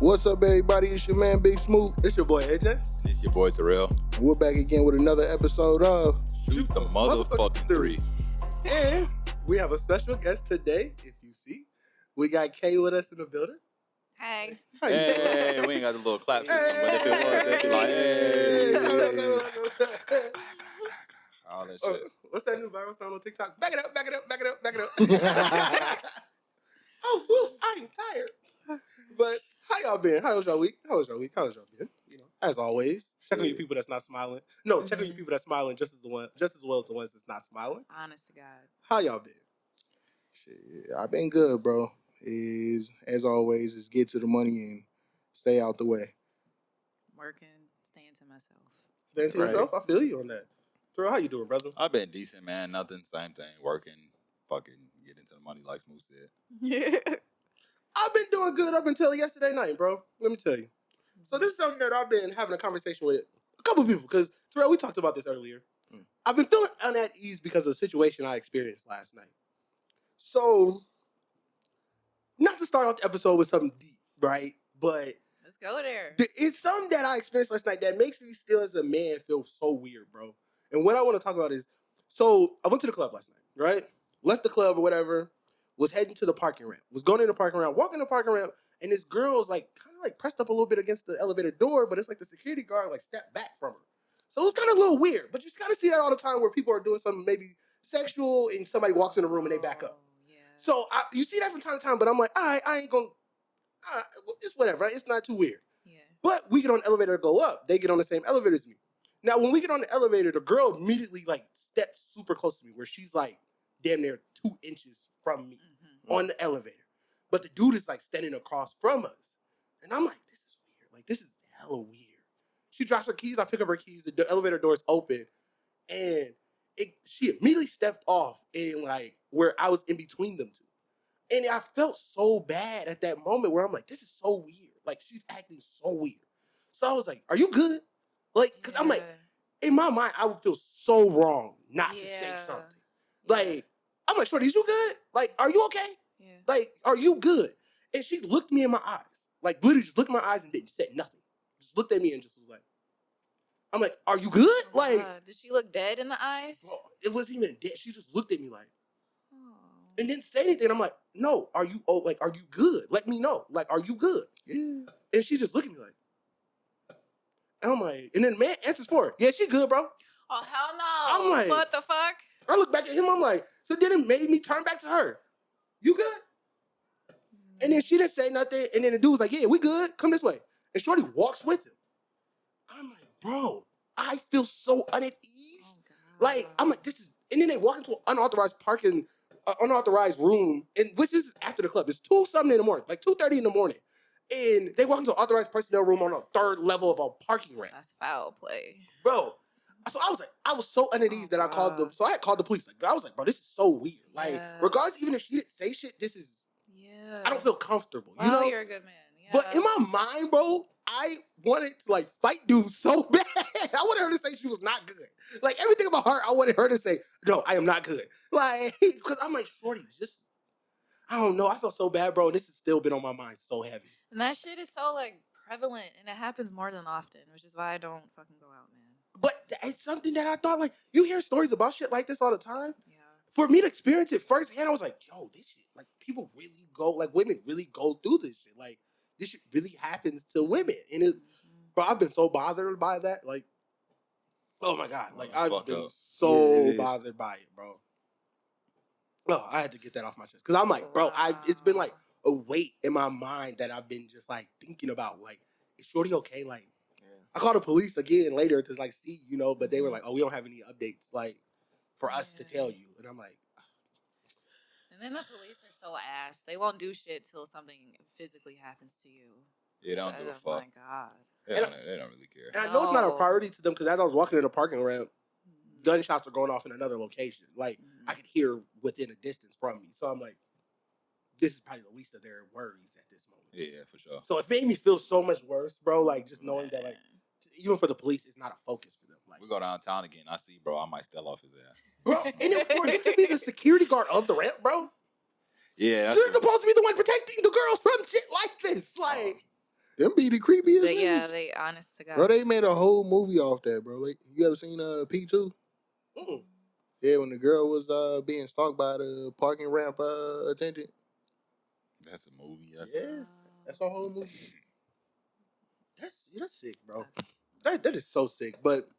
What's up, everybody? It's your man, Big Smoot. It's your boy, AJ. And it's your boy, Terrell. And we're back again with another episode of Shoot the motherfucking three. And we have a special guest today, if you see. We got Cae with us in the building. Hey. Hey, we ain't got the little clap system, but if it was, they'd be like, hey. All that shit. What's that new viral sound on TikTok? Back it up, back it up, back it up, back it up. Oh, woo, I'm tired. But how y'all been? How was y'all week? How was y'all been? You know, as always, check on you people that's not smiling. No, check on you people that's smiling just as well as the ones that's not smiling. Honest to God. How y'all been? Shit, I've been good, bro. As always, is get to the money and stay out the way. Working, staying to myself. Staying to yourself? I feel you on that. Terrell, how you doing, brother? I've been decent, man. Nothing, same thing. Working, fucking getting to the money, like Smoot said. Yeah. I've been doing good up until yesterday night, bro. Let me tell you. So this is something that I've been having a conversation with a couple people, because, Terrell, we talked about this earlier. I've been feeling at ease because of the situation I experienced last night. So, not to start off the episode with something deep, right? But let's go there. It's something that I experienced last night that makes me still as a man feel so weird, bro. And what I want to talk about is, so I went to the club last night, right? Left the club or whatever, was heading to the parking ramp, was going in the parking ramp, walking the parking ramp, and this girl's like kind of like pressed up a little bit against the elevator door, but it's like the security guard like stepped back from her. So it was kind of a little weird, but you just kind of see that all the time where people are doing something maybe sexual and somebody walks in the room and they back up. Yeah. So you see that from time to time, but I'm like, all right, I ain't gonna, it's whatever, right? It's not too weird. Yeah. But we get on the elevator to go up. They get on the same elevator as me. Now, when we get on the elevator, the girl immediately like steps super close to me where she's like damn near 2 inches from me on the elevator. But the dude is like standing across from us. And I'm like, this is weird. Like, this is hella weird. She drops her keys. I pick up her keys. The elevator door is open. And she immediately stepped off in like where I was in between them two. And I felt so bad at that moment where I'm like, this is so weird. Like, she's acting so weird. So I was like, are you good? Like, because I'm like, in my mind, I would feel so wrong not to say something. Like, I'm like, shorty, is you good? Like, are you okay? Yeah. Like, are you good? And she looked me in my eyes. Like, literally just looked in my eyes and didn't say nothing. Just looked at me and just was like, I'm like, are you good? Like, did she look dead in the eyes? bro, it wasn't even dead. She just looked at me like, Oh. and didn't say anything. I'm like, no, are you good? Let me know. Like, are you good? Yeah. And she just looked at me like, and I'm like, and then the man answers for her. Yeah, she good, bro. Oh, hell no. I'm like, what the fuck? I look back at him, I'm like, so then it made me turn back to her. You good? And then she didn't say nothing. And then the dude was like, yeah, we good. Come this way. And shorty walks with him. I'm like, bro, I feel so unease. Oh, God. Like, I'm like, this is, and then they walk into an unauthorized parking, unauthorized room, and which is after the club. It's 2-something in the morning, like 2:30 in the morning. And they walk into an authorized personnel room on a 3rd level of a parking ramp. That's foul play. Bro. So I was so unease that I called them. So I had called the police. Like, I was like, bro, this is so weird. Like, regardless, even if she didn't say shit, this is, I don't feel comfortable. You know? You're a good man. Yeah. But in my mind, bro, I wanted to like fight dude so bad. I wanted her to say she was not good. Like, everything about her, I wanted her to say, no, I am not good. Like, because I'm like, shorty, just, I don't know. I felt so bad, bro. This has still been on my mind so heavy. And that shit is so like prevalent, and it happens more than often, which is why I don't fucking go out, man. But it's something that I thought, like, you hear stories about shit like this all the time. Yeah. For me to experience it firsthand, I was like, yo, this shit, like, people really go, like, women really go through this shit. Like, this shit really happens to women. And it, bro, I've been so bothered by that. Like, oh my God. Like, I've been so bothered by it, bro. Oh, I had to get that off my chest. Because I'm like, bro, it's been like a weight in my mind that I've been just like thinking about. Like, is shorty okay? Like, I called the police again later to like see, you know, but they were like, oh, we don't have any updates, like, for us to tell you. And I'm like, and then the police are so ass. They won't do shit till something physically happens to you. Yeah, they don't give a fuck. Oh my God. They don't really care. and I know it's not a priority to them because as I was walking in the parking ramp, gunshots were going off in another location. Like, I could hear within a distance from me. So I'm like, this is probably the least of their worries at this moment. Yeah, for sure. So it made me feel so much worse, bro. Like, just knowing that, like, even for the police, it's not a focus for them. Like, We go downtown again. I see, bro. I might steal off his ass. bro, and then for him to be the security guard of the ramp, bro, Yeah, that's you're supposed to be the one protecting the girls from shit like this. Like, Them be the creepiest But yeah, niggas. they honest to God. Bro, they made a whole movie off that, bro. Like, you ever seen P2? mm-mm. Yeah, when the girl was being stalked by the parking ramp attendant. a movie. Yeah, that's our whole movie. That's sick, bro. That is so sick. But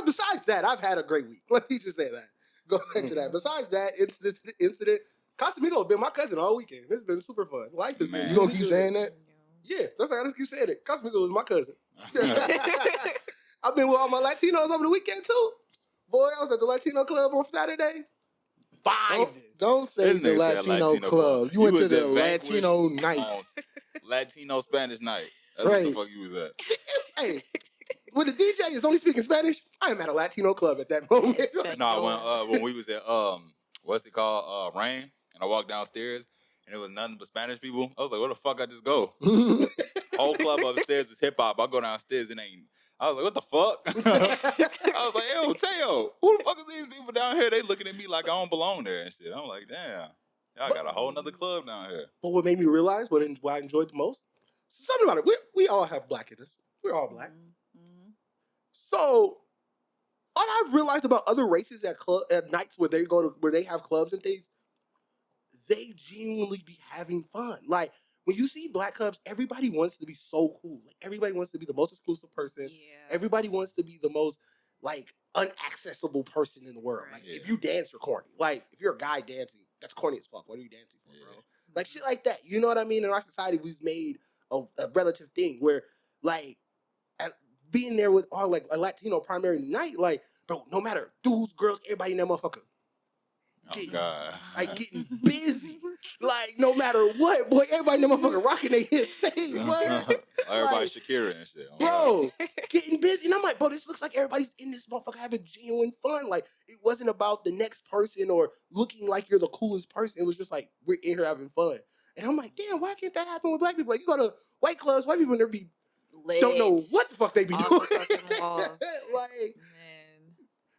besides that, I've had a great week. Let me just say that. Go back to that. Besides that, it's this incident. Casamigo has been my cousin all weekend. It's been super fun. Life has been. Man. You gonna keep saying that? Yeah, that's how I just keep saying it. Casamigo is my cousin. I've been with all my Latinos over the weekend too. Boy, I was at the Latino club on Saturday. Don't say This the nigga said Latino Latino club. club. You went You to was the at Vanquish Latino night. on Latino Spanish night. That's Right. what the fuck you was at. Hey, when the DJ is only speaking Spanish, I am at a Latino club at that moment. Yes, No, when we was at what's it called? Rain, and I walked downstairs and it was nothing but Spanish people. I was like, where the fuck I just go? Whole club upstairs is hip hop. I go downstairs, it ain't. I was like, what the fuck? I was like, yo, Teo, who the fuck is these people down here? They looking at me like I don't belong there and shit. I'm like, damn, y'all got a whole nother club down here. But what made me realize what I enjoyed the most, something about it. We all have black in us. We're all black. Mm-hmm. So, what I've realized about other races at nights where they have clubs and things, they genuinely be having fun. Like, when you see black clubs, everybody wants to be so cool. Like, everybody wants to be the most exclusive person. Yeah. Everybody wants to be the most, like, unaccessible person in the world. Right. Like, if you dance, you're corny. Like, if you're a guy dancing, that's corny as fuck. What are you dancing for, bro? Like, shit like that. You know what I mean? In our society, we've made a relative thing where, like, being there with all, like, a Latino primary night, like, bro, no matter dudes, girls, everybody in that motherfucker. Oh, God. Like, getting busy. Like, no matter what, boy, everybody in that motherfucker rocking their hips. Hey, what? Everybody Like, Shakira and shit. bro, getting busy. And I'm like, bro, this looks like everybody's in this motherfucker having genuine fun. Like, it wasn't about the next person or looking like you're the coolest person. It was just like, we're in here having fun. And I'm like, damn, why can't that happen with black people? Like, you go to white clubs, white people, there be don't know what the fuck they be Off doing. the fucking walls. Like, Man.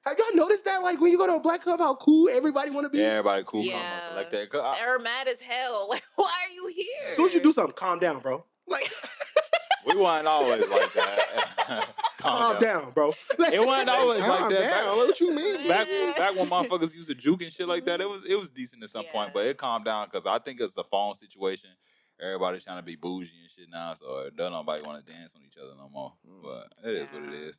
have y'all noticed that? Like, when you go to a black club, how cool everybody want to be? Yeah, everybody cool. Yeah. Like that. They're mad as hell. Like, why are you here? As soon as you do something, calm down, bro. Like, We weren't always like that. calm down, bro. Like, It wasn't always like Calm that. down. What you mean? Back when motherfuckers used to juke and shit like that, it was decent at some point, but it calmed down because I think it's the phone situation. Everybody's trying to be bougie and shit now, so don't nobody want to dance on each other no more. But it is what it is.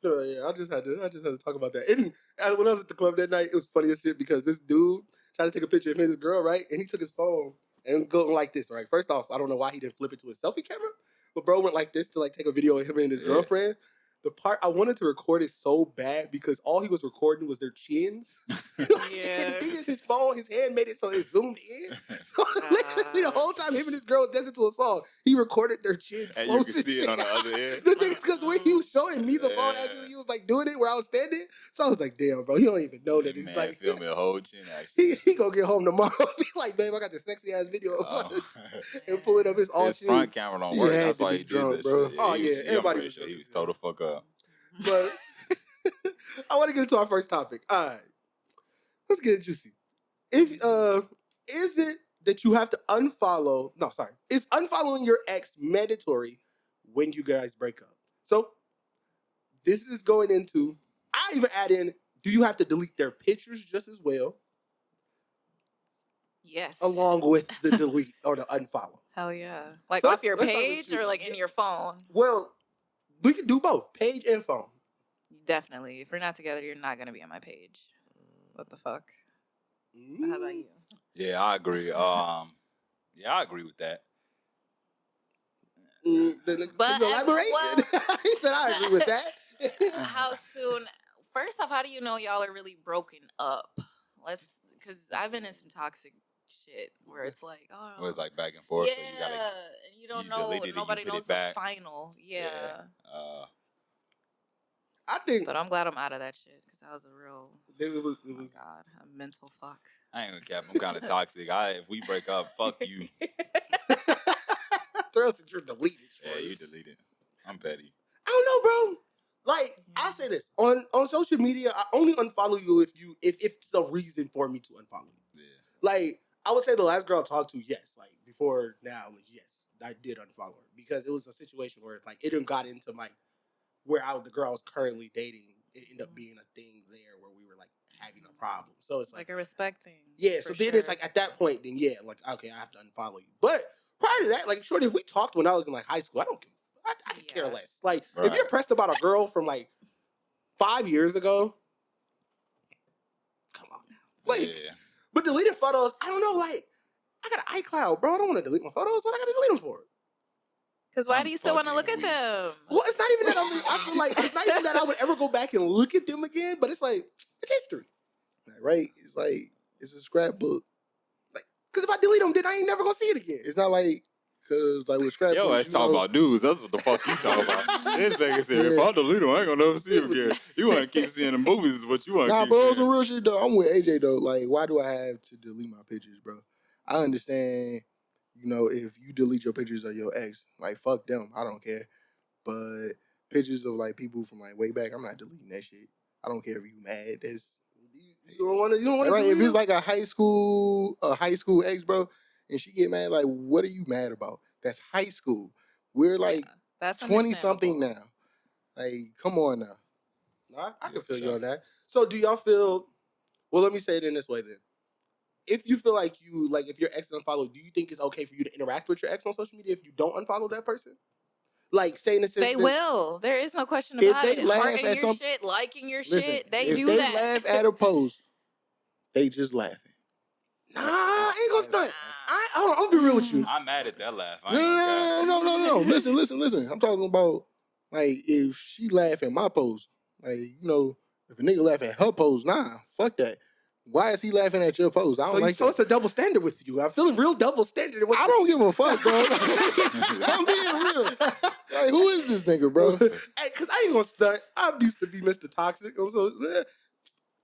So, yeah, I just had to talk about that. And when I was at the club that night, it was funny as shit because this dude tried to take a picture of him and his girl, right? And he took his phone and go like this, right? First off, I don't know why he didn't flip it to his selfie camera, but bro went like this to like take a video of him and his girlfriend. The part I wanted to record it so bad because all he was recording was their chins. Yeah. He used his phone, his hand made it so it zoomed in. So literally the whole time him and his girl dancing to a song, he recorded their chins. And you can see it on the other end. The thing is, because when he was showing me the phone as he was like doing it where I was standing, so I was like, damn, bro, he don't even know that it's Man, like film me a whole chin action. he gonna get home tomorrow. Be like, babe, I got this sexy ass video of us and pulling up his all His chins. front camera don't He work. had That's to why be he did drunk, this bro. shit. Oh, he yeah, was, everybody I'm was pretty sure he was drunk. told the fuck up. But I want to get into our first topic. All right, let's get it juicy. If is it that you have to unfollow? No, sorry. Is unfollowing your ex mandatory when you guys break up? So this is going into. I even add in. Do you have to delete their pictures just as well, Yes. along with the delete or the unfollow? Hell yeah. Like So off your let's start with page you. or like in your phone? Well, we can do both, page and phone. Definitely. If we're not together, you're not going to be on my page. What the fuck? How about you? Yeah, I agree. I agree with that. But Can you elaborate? well- He said, I agree with that. How soon? First off, how do you know y'all are really broken up? Because I've been in some toxic shit where it's like, oh, It was like back and forth, yeah, so you gotta. and you don't you know, deleted it, you nobody put it knows the back. final. Yeah. I think But I'm glad I'm out of that shit because that was a real, it was oh my God, a mental fuck. I ain't gonna cap. I'm kind of toxic. If we break up, fuck you. Terrell said you're deleted. Yeah, you deleted. I'm petty. I don't know, say this on social media. I only unfollow you if it's a reason for me to unfollow you. Yeah. Like I would say the last girl I talked to, yes. Like before now, like yes, I did unfollow her because it was a situation where it's like it didn't got into my where the girl I was currently dating. It ended up being a thing there where we were like having a problem. So it's like a respect thing. yeah. So then it's like at that point, then yeah, like okay, I have to unfollow you. But prior to that, like shorty, if we talked when I was in like high school, I don't give. I could care less. Like if you're pressed about a girl from like 5 years ago, come on now. Like, but deleting photos, I don't know. Like, I got an iCloud, bro. I don't want to delete my photos. What I got to delete them for? Because why do you still want to look at them? Well, it's not even that I feel like it's not even that I would ever go back and look at them again. But it's like it's history, right? It's like it's a scrapbook. Like, because if I delete them, then I ain't never gonna see it again. It's not like. Cause like with scrapbooks, yo, I talking about dudes. That's what the fuck you talking about. This nigga said, if I delete them, I ain't gonna never see them again. You want to keep seeing the movies is what you want to keep bro, seeing. some real shit though. I'm with AJ though. Like, why do I have to delete my pictures, bro? I understand, if you delete your pictures of your ex, like fuck them, I don't care. But pictures of like people from like way back, I'm not deleting that shit. I don't care if you mad. You don't want to. Right? If it's like a high school ex, bro. And she get mad, like, what are you mad about? That's high school. We're like 20-something now. Like, come on now. No, I can feel you on that. So do y'all feel, well, let me say it in this way then. If you feel like if your ex unfollowed, do you think it's okay for you to interact with your ex on social media if you don't unfollow that person? Like, saying the They will. There is no question about it. Hearting your shit, liking your shit, they do that. If they laugh at a post, they just laughing. Nah, I ain't gonna stunt. I'm gonna be real with you. I'm mad at that laugh. No. Listen. I'm talking about, like, if she laugh at my post, like, if a nigga laugh at her post, nah, fuck that. Why is he laughing at your post? I don't like that. So it's a double standard with you. I'm feeling real double standard. I don't give a fuck, bro. I'm being real. Like, who is this nigga, bro? Hey, because I ain't gonna stunt. I used to be Mr. Toxic. So,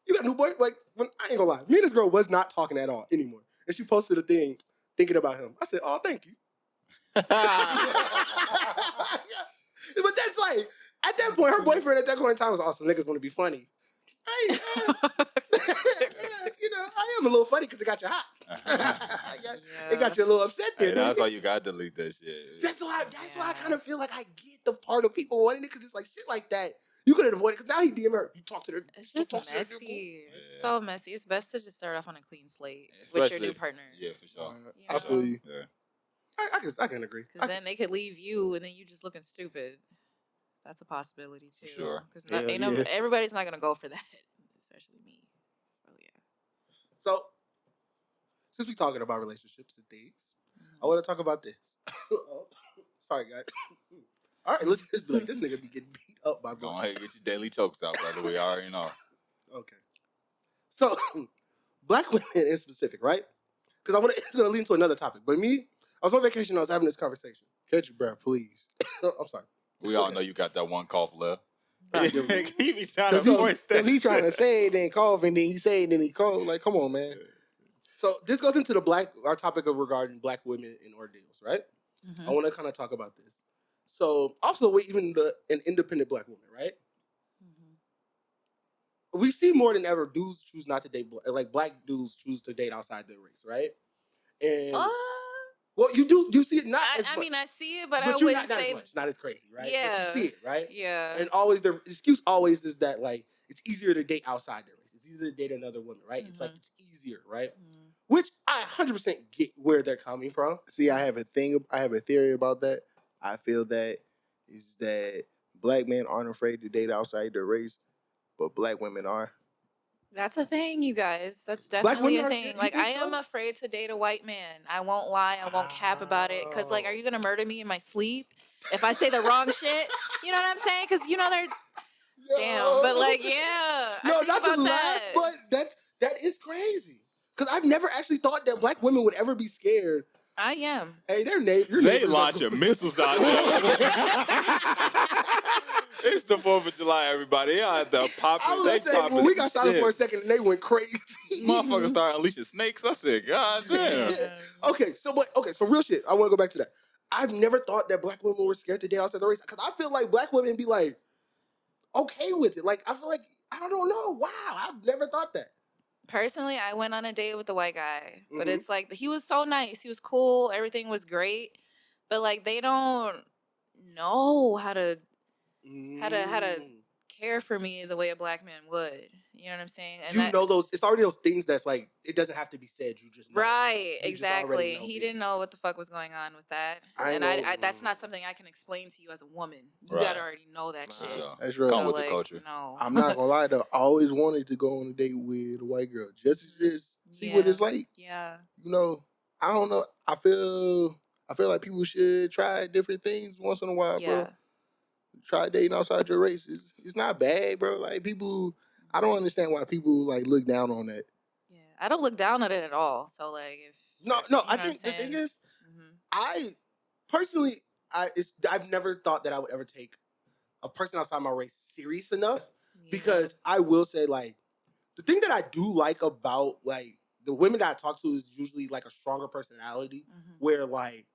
you got a new boy? Like, I ain't gonna lie. Me and this girl was not talking at all anymore. And she posted a thing thinking about him. I said, oh, thank you. But that's like, at that point, her boyfriend at that point in time was awesome. Niggas want to be funny. I am a little funny because it got you hot. It got you a little upset there. Hey, that's why you got to delete that shit. That's why I kind of feel like I get the part of people wanting it because it's like shit like that. You could have avoided it because now he DM her. You talk to her. It's just messy. It's so messy. It's best to just start off on a clean slate with your new partner. Yeah, for sure. I feel you. Yeah. I can agree. Because then they could leave you and then you just looking stupid. That's a possibility too. For sure. Because everybody's not gonna go for that, especially me. So yeah. So since we're talking about relationships and things, I want to talk about this. Sorry, guys. All right, let's be like, this nigga be getting beat up by Go ahead, get your daily chokes out, brother. We already know. Okay. So, black women in specific, right? Because it's going to lead into another topic. But me, I was on vacation, I was having this conversation. Catch your breath, please. I'm sorry. We all know you got that one cough left. He be trying to voice that. He's trying to say it, then cough, and then he say it, then he cough. Like, come on, man. So, this goes into our topic of regarding black women in ordeals, right? Mm-hmm. I want to kind of talk about this. So, also, even an independent black woman, right? Mm-hmm. We see more than ever dudes choose not to date, like black dudes choose to date outside their race, right? And well, you see it not. I mean, I see it, but I wouldn't say not as crazy, right? Yeah, but you see it, right? Yeah. And always the excuse always is that like it's easier to date outside their race. It's easier to date another woman, right? Mm-hmm. It's like it's easier, right? Mm-hmm. Which I 100% get where they're coming from. See, I have a theory about that. I feel that black men aren't afraid to date outside their race, but black women are. That's a thing, you guys. That's definitely a thing. Like, I am afraid to date a white man. I won't lie. I won't cap about it. Because, like, are you going to murder me in my sleep if I say the wrong shit? You know what I'm saying? Because, they're... Damn. But, like, yeah. No, not to laugh, but that is crazy. Because I've never actually thought that black women would ever be scared. I am. Hey, they launching missiles out there. It's the 4th of July, everybody. Y'all have to pop it. When we got started for a second and they went crazy. Motherfuckers started unleashing snakes. I said, God damn. Okay, so real shit. I want to go back to that. I've never thought that black women were scared to date outside the race. Because I feel like black women be like, okay with it. Like, I feel like, I don't know. Wow, I've never thought that. Personally, I went on a date with a white guy, but Mhm. it's like he was so nice. He was cool. Everything was great, but like they don't know how to care for me the way a black man would. You know what I'm saying? And You know those. It's already those things that's like it doesn't have to be said. You just know. right, You just already exactly. know He it. didn't know what the fuck was going on with that, I and know. I that's not something I can explain to you as a woman. You Right. gotta already know that shit. Sure. That's right. Come So, with like, the culture. No, I'm not gonna lie though. I always wanted to go on a date with a white girl just to see what it's like. Yeah. You know, I don't know. I feel like people should try different things once in a while, bro. Try dating outside your race. It's not bad, bro. Like people, I don't understand why people like look down on that. Yeah, I don't look down at it at all. So like, if No. you know I what I'm think the thing saying? is, Mhm. I personally, I've never thought that I would ever take a person outside my race serious enough because I will say like the thing that I do like about like the women that I talk to is usually like a stronger personality where like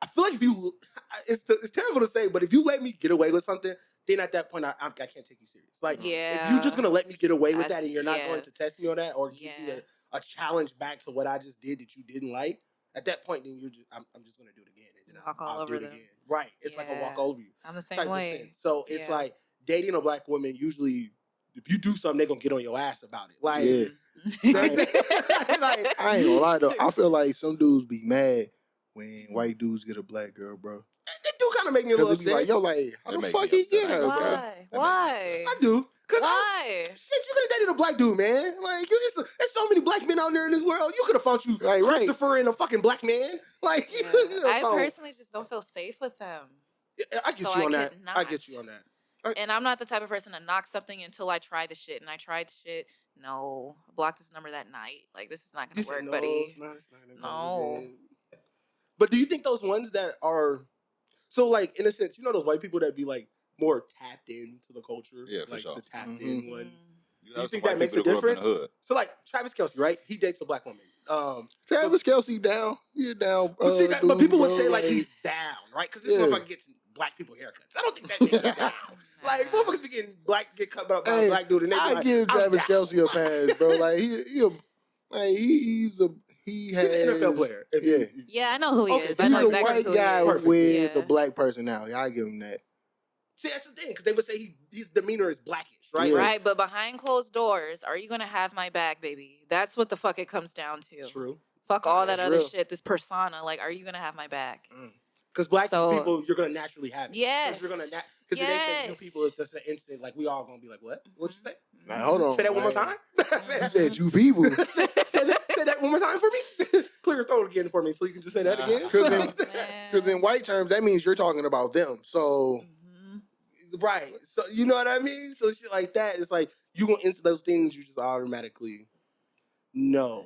I feel like if you it's terrible to say, but if you let me get away with something, then at that point I can't take you serious. Like if you're just gonna let me get away with that and you're not going to test me on that or give me a challenge back to what I just did that you didn't like, at that point then you're just I'm just gonna do it again and then Walk all I'll over do it them. again. Right. It's like a walk over you. I'm the same Type way. of sense. So it's like dating a black woman usually if you do something, they're gonna get on your ass about it. Like, I ain't gonna lie though. I feel like some dudes be mad when white dudes get a black girl, bro. They do kind of make me a little Because it be upset. like, yo, like, how the fuck he get her, bro? Why? I do. Why? Shit, you could have dated a black dude, man. Like, there's so many black men out there in this world. You could have found you like, Christopher and a fucking black man. Like, I personally just don't feel safe with them. I get you on that. I get you on that. And I'm not the type of person to knock something until I try the shit. And I tried the shit. No, I blocked this number that night. Like, this is not going to work, buddy. It's not no. But do you think those ones that are so like in a sense, you know those white people that be like more tapped into the culture? Yeah, for like sure. the tapped in ones. Do you think that makes a difference? So like Travis Kelce, right? He dates a black woman. Travis Kelce down. You're down. But people would say like he's down, right? Because this motherfucker gets black people haircuts. I don't think that makes him down. Like motherfuckers be getting get cut up by a black dude, and I give Travis Kelce a pass, bro. Like he has an NFL player. Yeah, I know who he is. He's I know a exactly white guy who he is. with a black personality. I give him that. See, that's the thing, because they would say his demeanor is blackish, right? Yeah. Right, but behind closed doors, are you gonna have my back, baby? That's what the fuck it comes down to. True. Fuck all that other shit, this persona. Like, are you gonna have my back? Because black people, you're gonna naturally have it. Yes. Because they say you people is just an instant, like we all gonna be like, what? What'd you say? Now, hold on. Say that one more time. You said you people. say that one more time for me. Clear your throat again for me, so you can just say that again. Because in white terms, that means you're talking about them. So. Right. So you know what I mean? So shit like that, it's like you gonna answer those things you just automatically know.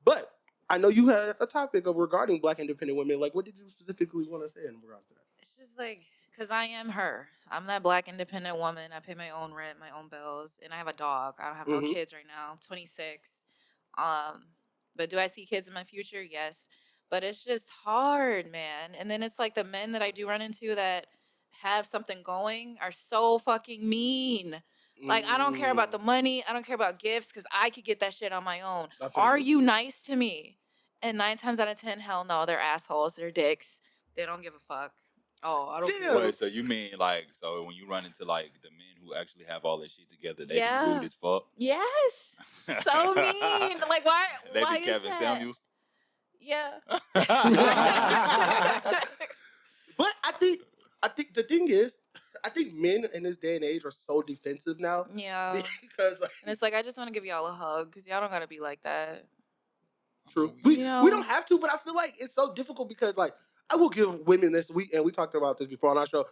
But I know you had a topic of regarding black independent women. Like, what did you specifically want to say in regards to that? It's just like, because I am her. I'm that black independent woman. I pay my own rent, my own bills, and I have a dog. I don't have no kids right now. I'm 26. But do I see kids in my future? Yes. But it's just hard, man. And then it's like the men that I do run into that have something going are so fucking mean. Like, I don't care about the money. I don't care about gifts because I could get that shit on my own. Are you nice to me? And 9 times out of 10, hell no, they're assholes. They're dicks. They don't give a fuck. Oh, I don't care. Wait, so you mean like, so when you run into like the men who actually have all this shit together, they be rude as fuck? Yes. So mean. Like, why? They why be Kevin Samuels? Yeah. But I think the thing is, I think men in this day and age are so defensive now. Yeah. Because and it's like, I just want to give y'all a hug because y'all don't got to be like that. True. We don't have to, but I feel like it's so difficult because, like, I will give women this week, and we talked about this before on our show.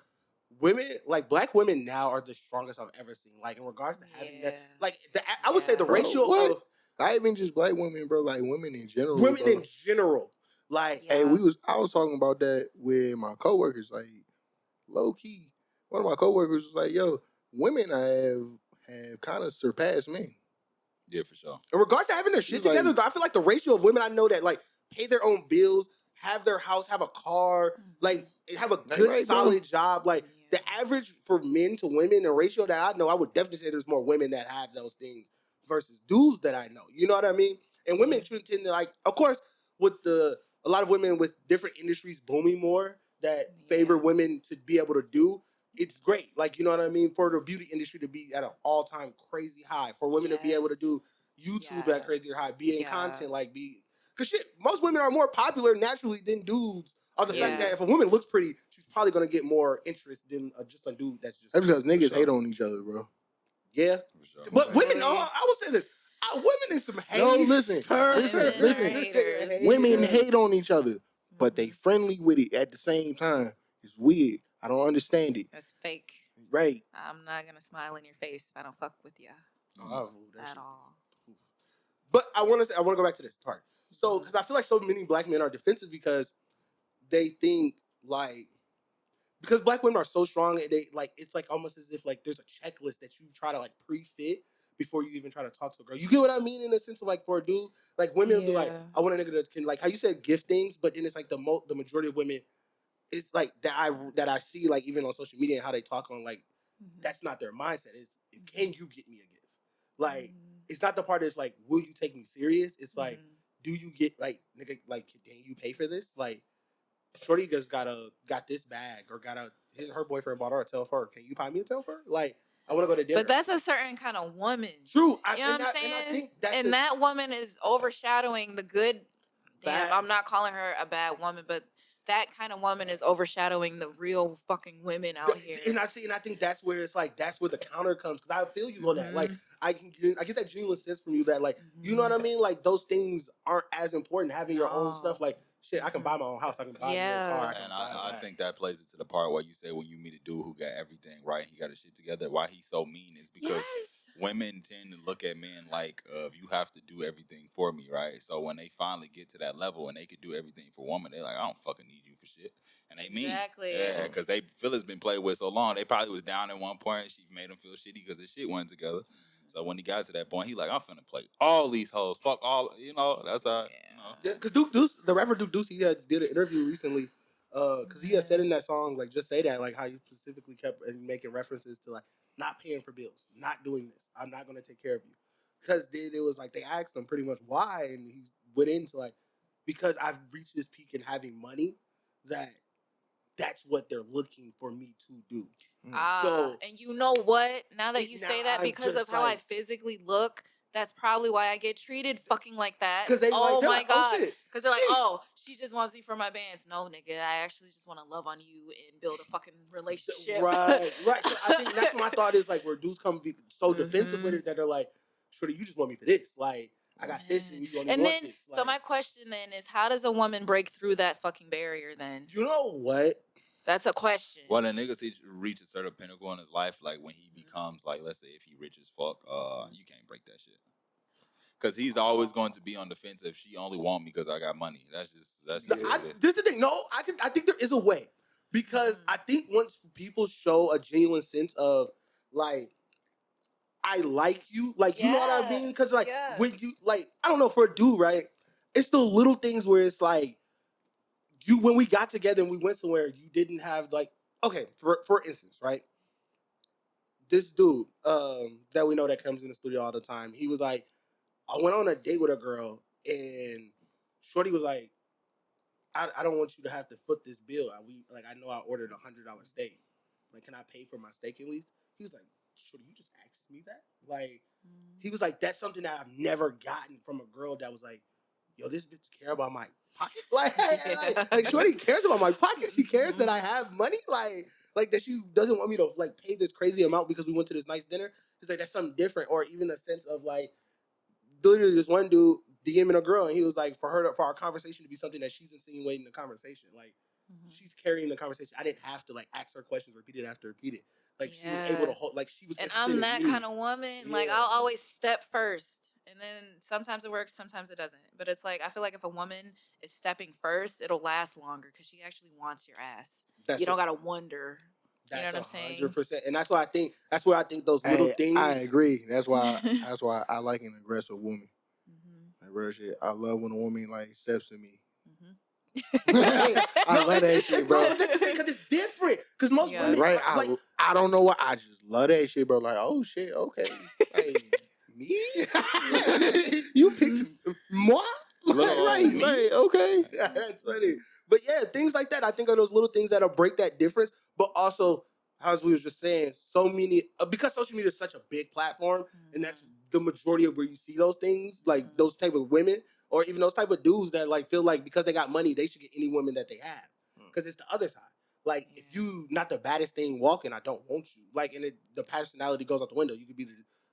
Women, like black women now, are the strongest I've ever seen. Like in regards to having that, like I would say the ratio of not even just black women, bro. Like women in general. Women in general. Like, hey, I was talking about that with my coworkers. Like, low key, one of my coworkers was like, "Yo, women have kind of surpassed men." Yeah, for sure. In regards to having their shit together, I feel like the ratio of women I know that like pay their own bills, have their house, have a car, like have a good solid job, like The average for men to women, the ratio that I know, I would definitely say there's more women that have those things versus dudes that I know. You know what I mean? And women tend to like, of course, with a lot of women with different industries booming more that favor women to be able to do, it's great. Like, you know what I mean? For the beauty industry to be at an all-time crazy high, for women to be able to do YouTube at crazy high, be in content, like because shit, most women are more popular naturally than dudes. Of the fact that if a woman looks pretty, she's probably gonna get more interest than just a dude that's just. That's because niggas hate on each other, bro. Yeah, but women, I will say this: women is some hate. No, listen. Women hate on each other, but they friendly with it at the same time. It's weird. I don't understand it. That's fake. Right. I'm not gonna smile in your face if I don't fuck with you at all. But I want to go back to this part. So, because I feel like so many black men are defensive because they think like, because black women are so strong, and they like, it's like almost as if like there's a checklist that you try to like pre-fit before you even try to talk to a girl. You get what I mean in the sense of like for a dude, like women will be like, I want a nigga that can, like how you said, gift things, but then it's like the majority of women, it's like that I see like even on social media and how they talk on like, that's not their mindset. It's can you get me a gift? Like it's not the part that's like, will you take me serious? It's like, do you get like, nigga, like can you pay for this? Like shorty just got this bag or her boyfriend bought her a Telfur. Can you buy me a Telfur? Like I want to go to dinner. But that's a certain kind of woman. True. You know what I'm saying? And that woman is overshadowing the good. Damn, I'm not calling her a bad woman, but that kind of woman is overshadowing the real fucking women out here. And I think that's where it's like, that's where the counter comes. Because I feel you on that. Like I get that genuine sense from you that like, you know what I mean? Like those things aren't as important. Having your own stuff, like shit, I can buy my own house. I can buy my own car. And I think that plays into the part where you say when you meet a dude who got everything right, he got his shit together. Why he's so mean is because women tend to look at men like you have to do everything for me, right? So when they finally get to that level and they could do everything for women, they're like, I don't fucking need you for shit. And they mean, yeah, because they feel it's been played with so long. They probably was down at one point. She made him feel shitty because the shit went together. So when he got to that point, he like, I'm finna play all these hoes. Fuck all, you know, that's how, you know. Yeah, because Duke Deuce, the rapper Duke Deuce, he did an interview recently because he had said in that song, like, just say that, like, how you specifically kept making references to, like, not paying for bills, not doing this. I'm not going to take care of you. Because it was like, they asked him pretty much why, and he went into, like, because I've reached this peak in having money that's what they're looking for me to do. So, and you know what? Now that you say that, because of how I physically look, that's probably why I get treated fucking like that. Because they oh my like, god! Because they're like, oh, she just wants me for my bands. No, nigga, I actually just want to love on you and build a fucking relationship. Right. So I think that's my thought is like where dudes come be so defensive with it that they're like, shorty, you just want me for this. Like, I got this and you only want this. Like, so my question then is, how does a woman break through that fucking barrier then? You know what? That's a question. Well, the nigga reach a certain pinnacle in his life, like when he becomes like, let's say if he rich as fuck, you can't break that shit. Cause he's always going to be on the fence if she only want me because I got money. That's just this is the thing. No, I think there is a way. Because I think once people show a genuine sense of like, I like you, like you know what I mean? Because like when you like, I don't know, for a dude, right? It's the little things where it's like, when we got together and we went somewhere, you didn't have like, okay, for instance, right? This dude that we know that comes in the studio all the time, he was like, I went on a date with a girl and shorty was like, I don't want you to have to foot this bill. I know I ordered $100 steak. Like, can I pay for my steak at least? He was like, shorty, you just asked me that? Like, he was like, that's something that I've never gotten from a girl that was like, yo, this bitch care about my pocket? Like shorty cares about my pocket. She cares that I have money. Like that she doesn't want me to like pay this crazy amount because we went to this nice dinner. It's like, that's something different. Or even the sense of like, literally this one dude DMing a girl and he was like, for our conversation to be something that she's insinuating the conversation. Like, she's carrying the conversation. I didn't have to like ask her questions, repeat it after repeat it. Like she was able to hold, like she was. And I'm that kind of woman. Yeah. Like I'll always step first, and then sometimes it works, sometimes it doesn't. But it's like I feel like if a woman is stepping first, it'll last longer because she actually wants your ass. You don't gotta wonder. You know what I'm saying? 100%. And that's why I think those little things. I agree. That's why I like an aggressive woman. Like real shit. I love when a woman like steps to me. I love that shit, bro. That's the thing, because it's different. Because most women, Right? like, I don't know why. I just love that shit, bro. Like, oh shit, okay. Like, me? You picked moi? Right, okay. That's funny. But yeah, things like that, I think, are those little things that'll break that difference. But also, as we were just saying, so many, because social media is such a big platform, and that's the majority of where you see those things, like those type of women, or even those type of dudes that like feel like because they got money, they should get any woman that they have. Because it's the other side. Like, if you not the baddest thing walking, I don't want you. Like, and the personality goes out the window. You could be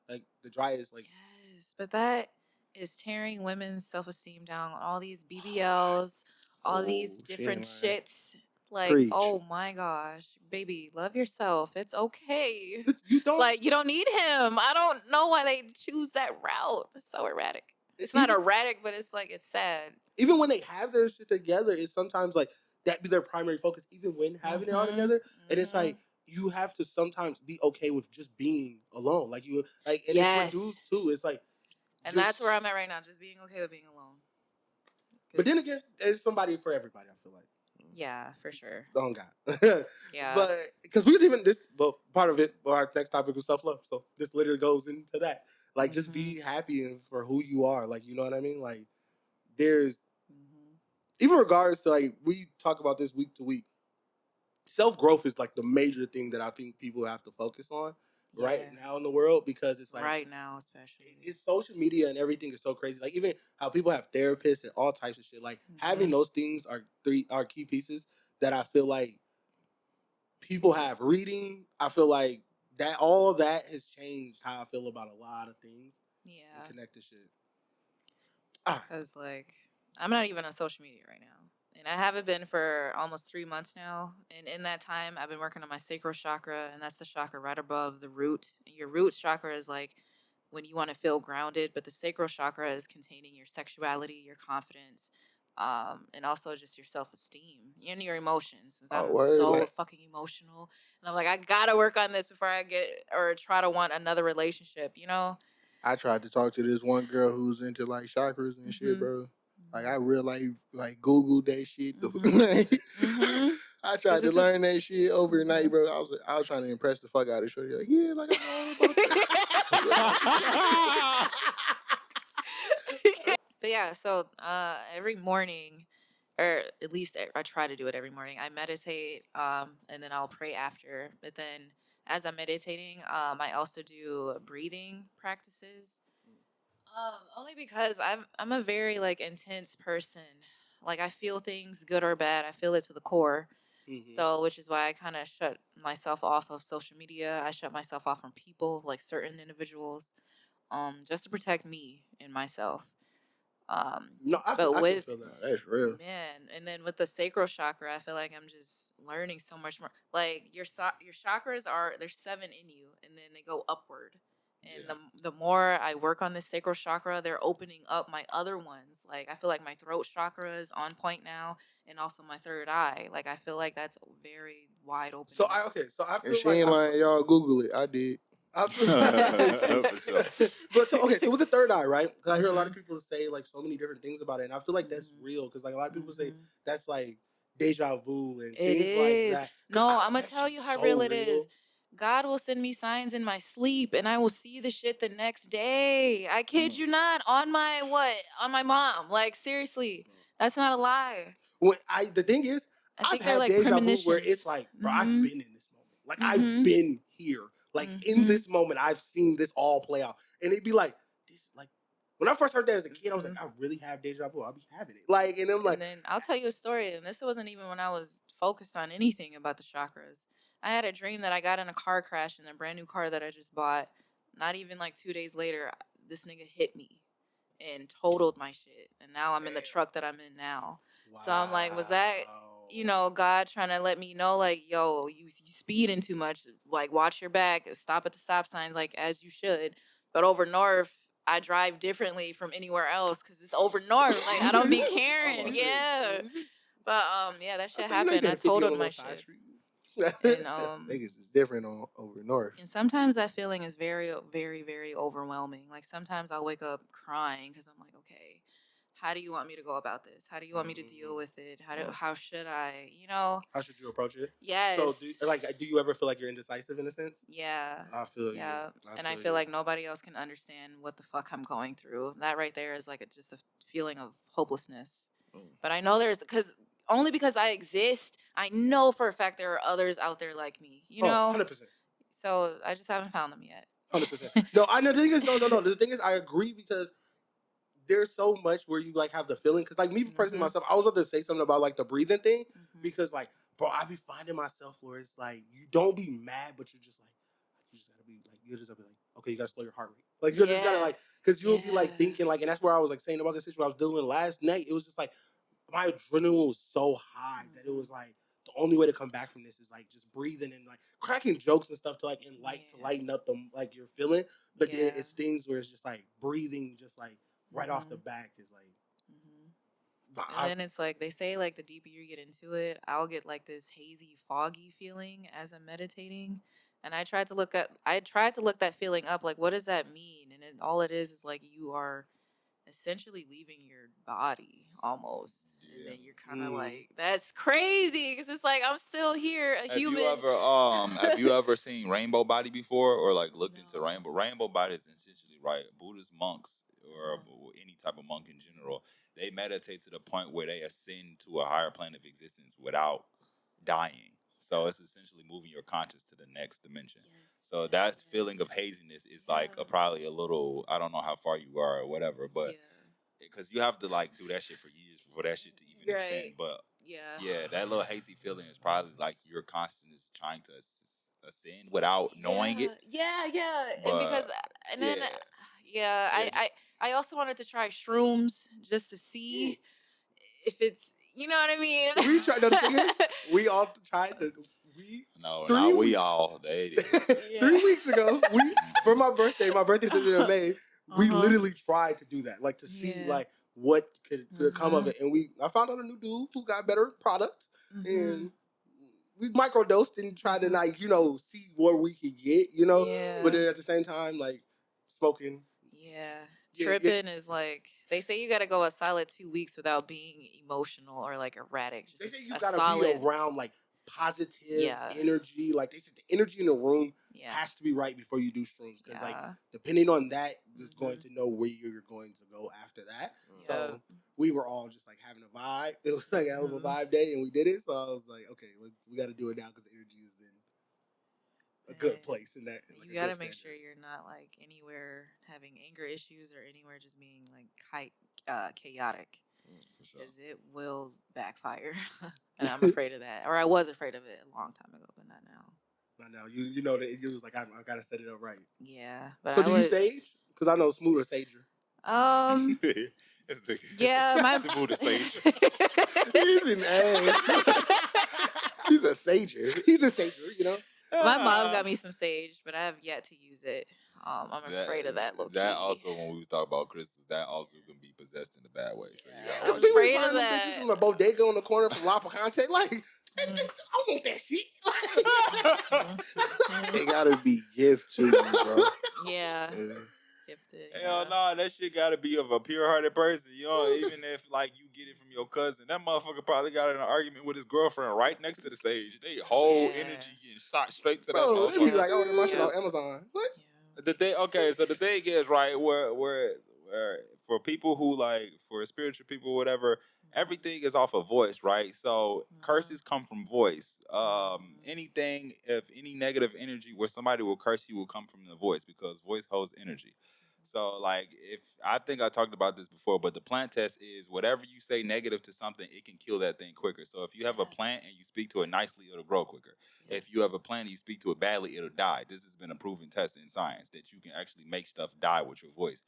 the driest, like. Yes, but that is tearing women's self-esteem down. All these BBLs, all these different shits. Like, Preach. oh my gosh, baby, love yourself. It's okay. You don't Like, you don't need him. I don't know why they choose that route. It's so erratic. It's not erratic, but it's like, it's sad. Even when they have their shit together, it's sometimes like that be their primary focus, even when having it all together. And it's like, you have to sometimes be okay with just being alone. Like, you, like, and it's for dudes too. It's like, and that's where I'm at right now, just being okay with being alone. But then again, there's somebody for everybody, I feel like. Yeah, for sure. Oh, God. Yeah. But, because we was even, part of it, our next topic was self-love. So this literally goes into that. Like, just be happy for who you are. Like, you know what I mean? Like, there's, even regardless to, like, we talk about this week to week, self-growth is, like, the major thing that I think people have to focus on right now in the world, because it's like, right now especially, it's social media and everything is so crazy. Like, even how people have therapists and all types of shit, like, having those things are key pieces that I feel like people have. Reading, I feel like that all of that has changed how I feel about a lot of things. And connected shit. Because, like, I'm not even on social media right now. And I haven't been for almost 3 months now. And in that time, I've been working on my sacral chakra, and that's the chakra right above the root. And your root chakra is like when you want to feel grounded, but the sacral chakra is containing your sexuality, your confidence, and also just your self-esteem and your emotions. I'm so fucking emotional. And I'm like, I gotta work on this before I get or try to want another relationship, you know? I tried to talk to this one girl who's into like chakras and shit, bro. Like, I real like Googled that shit. I tried to learn that shit overnight, bro. I was trying to impress the fuck out of her. Like, yeah, like, I know about that. But yeah, so every morning, or at least I try to do it every morning, I meditate, and then I'll pray after. But then as I'm meditating, I also do breathing practices. Only because I'm a very like intense person. Like, I feel things good or bad. I feel it to the core. So, which is why I kind of shut myself off of social media. I shut myself off from people, like certain individuals, just to protect me and myself. No, I can feel that. That's real. Man, and then with the sacral chakra, I feel like I'm just learning so much more. Like, your chakras there's 7 in you, and then they go upward. And the more I work on this sacral chakra, they're opening up my other ones. Like, I feel like my throat chakra is on point now, and also my third eye. Like, I feel like that's very wide open. So I feel and she ain't lying, y'all Google it. I did. But so with the third eye, right? Because I hear a lot of people say like so many different things about it, and I feel like that's real. Because like a lot of people say that's like deja vu and things like that. No, I'm gonna tell you how real it is. God will send me signs in my sleep, and I will see the shit the next day. I kid you not. On my mom. Like, seriously, that's not a lie. The thing is, I've had like deja vu where it's like, bro, I've been in this moment. Like, I've been here. Like, in this moment, I've seen this all play out. And it'd be like, this, like, when I first heard that as a kid, I was like, I really have deja vu. I'll be having it. Like, and I'm like, and then I'll tell you a story. And this wasn't even when I was focused on anything about the chakras. I had a dream that I got in a car crash in a brand new car that I just bought. Not even like 2 days later, this nigga hit me and totaled my shit. And now I'm in the truck that I'm in now. Wow. So I'm like, was that, God trying to let me know, like, yo, you speeding too much. Like, watch your back. Stop at the stop signs, like, as you should. But over north, I drive differently from anywhere else because it's over north. Like, I don't be caring. Yeah. But, that shit happened. I totaled my shit. And niggas is different over north. And sometimes that feeling is very, very, very overwhelming. Like, sometimes I'll wake up crying because I'm like, okay, how do you want me to go about this? How do you want me to deal with it? How should I, you know? How should you approach it? Yes. So, do you ever feel like you're indecisive in a sense? Yeah. I feel you. Yeah. I feel like nobody else can understand what the fuck I'm going through. That right there is like just a feeling of hopelessness. But I know only because I exist, I know for a fact there are others out there like me, you know? 100%. So I just haven't found them yet. 100%. No, I know the thing is, no. The thing is, I agree because there's so much where you like have the feeling. Because like me personally myself, I was about to say something about like the breathing thing because like, bro, I be finding myself where it's like you don't be mad, but you're just like, you just gotta be like, okay, you gotta slow your heart rate. Like you just gotta like, because you'll be like thinking like, and that's where I was like saying about the situation I was dealing with last night. It was just like my adrenaline was so high that it was like the only way to come back from this is like just breathing and like cracking jokes and stuff to like to lighten up the like your feeling. But then it's things where it's just like breathing, just like right off the back is like. And then it's like they say like the deeper you get into it, I'll get like this hazy, foggy feeling as I'm meditating. And I tried to look that feeling up. Like, what does that mean? And all it is like you are essentially leaving your body almost. And then you're kind of like, that's crazy because it's like I'm still here, a human. Have you ever seen rainbow body before or like looked into rainbow body? Is essentially right. Buddhist monks or any type of monk in general, they meditate to the point where they ascend to a higher plane of existence without dying. So it's essentially moving your conscious to the next dimension. So that feeling of haziness is like probably a little, I don't know how far you are or whatever, but because you have to like do that shit for years for that shit to even ascend. But yeah, that little hazy feeling is probably like your consciousness trying to ascend without knowing it. But, I also wanted to try shrooms just to see if it's, you know what I mean? We tried. The thing is, we all tried. They did. 3 weeks ago, for my birthday's in May. We literally tried to do that, like to see like what could come of it, and I found out a new dude who got better product, and we microdosed and tried to like see what we could get, but then at the same time like smoking. Tripping is like they say you got to go a solid 2 weeks without being emotional or like erratic. Just they say you got to be around like positive energy. Like they said, the energy in the room has to be right before you do shrooms because like depending on that is going to know where you're going to go after that. So we were all just like having a vibe. It was like a hell of a vibe day, and we did it. So I was like, okay, we got to do it now because the energy is in a good place in that. Like, you got to make sure you're not like anywhere having anger issues or anywhere just being like chaotic. Because it will backfire. And I'm afraid of that. Or I was afraid of it a long time ago, but not now. Not now. You know that it was like I gotta set it up right. Yeah. But so do you sage? Because I know Smoot or Sager. Yeah, my Smoot or Sage. He's an ass. He's a sager. He's a sager, My mom got me some sage, but I have yet to use it. I'm afraid of that. That also, when we was talking about crystals, that also can be possessed in a bad way. So I'm afraid of that. Bitches from a bodega on the corner from La Picante, like, I want that shit. It gotta be gift to you, bro. Yeah. Gifted. Hell no, that shit gotta be of a pure-hearted person. Even if like you get it from your cousin, that motherfucker probably got in an argument with his girlfriend right next to the sage. They whole energy getting shot straight to that motherfucker. They be like, oh, my shit on Amazon. What? So the thing is, right, where for people who like, for spiritual people, whatever, everything is off of voice, right? So curses come from voice. Anything, if any negative energy where somebody will curse you will come from the voice because voice holds energy. So like, I think I talked about this before, but the plant test is whatever you say negative to something, it can kill that thing quicker. So if you have a plant and you speak to it nicely, it'll grow quicker. If you have a plant and you speak to it badly, it'll die. This has been a proven test in science that you can actually make stuff die with your voice.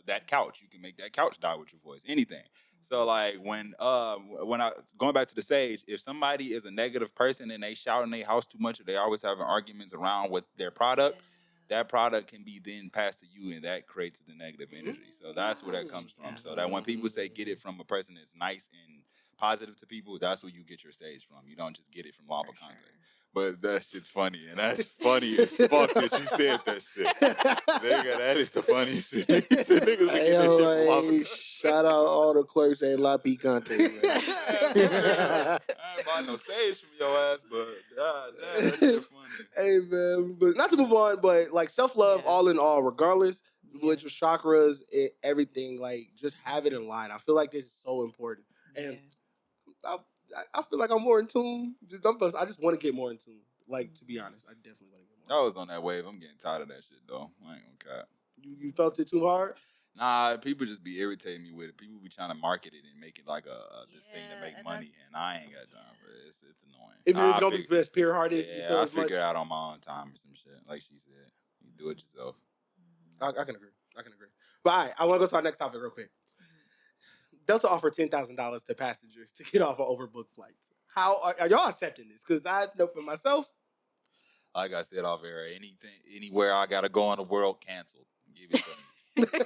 That couch, you can make that couch die with your voice. Anything. So like when I going back to the sage, if somebody is a negative person and they shout in their house too much, or they always having arguments around with their product, that product can be then passed to you, and that creates the negative energy. So that's where that comes from. So that when people say get it from a person that's nice and positive to people, that's where you get your sage from. You don't just get it from La Picante. But that shit's funny, and that's funny as fuck that you said that shit. Nigga, that is the funniest shit. Niggas get that shit from La Picante. Shout out all the clerks at La Picante, man. I ain't buying no sage from your ass, but that shit funny. Hey man, but not to move on, but like self-love, all in all, regardless with your chakras and everything, like just have it in line. I feel like this is so important, and I feel like I'm more in tune. I just want to get more in tune. Like, to be honest, I definitely want to get more. I was on that wave. I'm getting tired of that shit though. I ain't gonna cap. You felt it too hard? Nah, people just be irritating me with it. People be trying to market it and make it like this thing to make money, and I ain't got time for it. It's annoying. If you don't be best pure-hearted, yeah, I'll figure it out on my own time or some shit. Like she said, you do it yourself. I can agree. But all right, I want to go to our next topic real quick. Delta offered $10,000 to passengers to get off of overbooked flights. How are y'all accepting this? Because I know for myself, like I said off air, anywhere I gotta go in the world, canceled. Give it to me.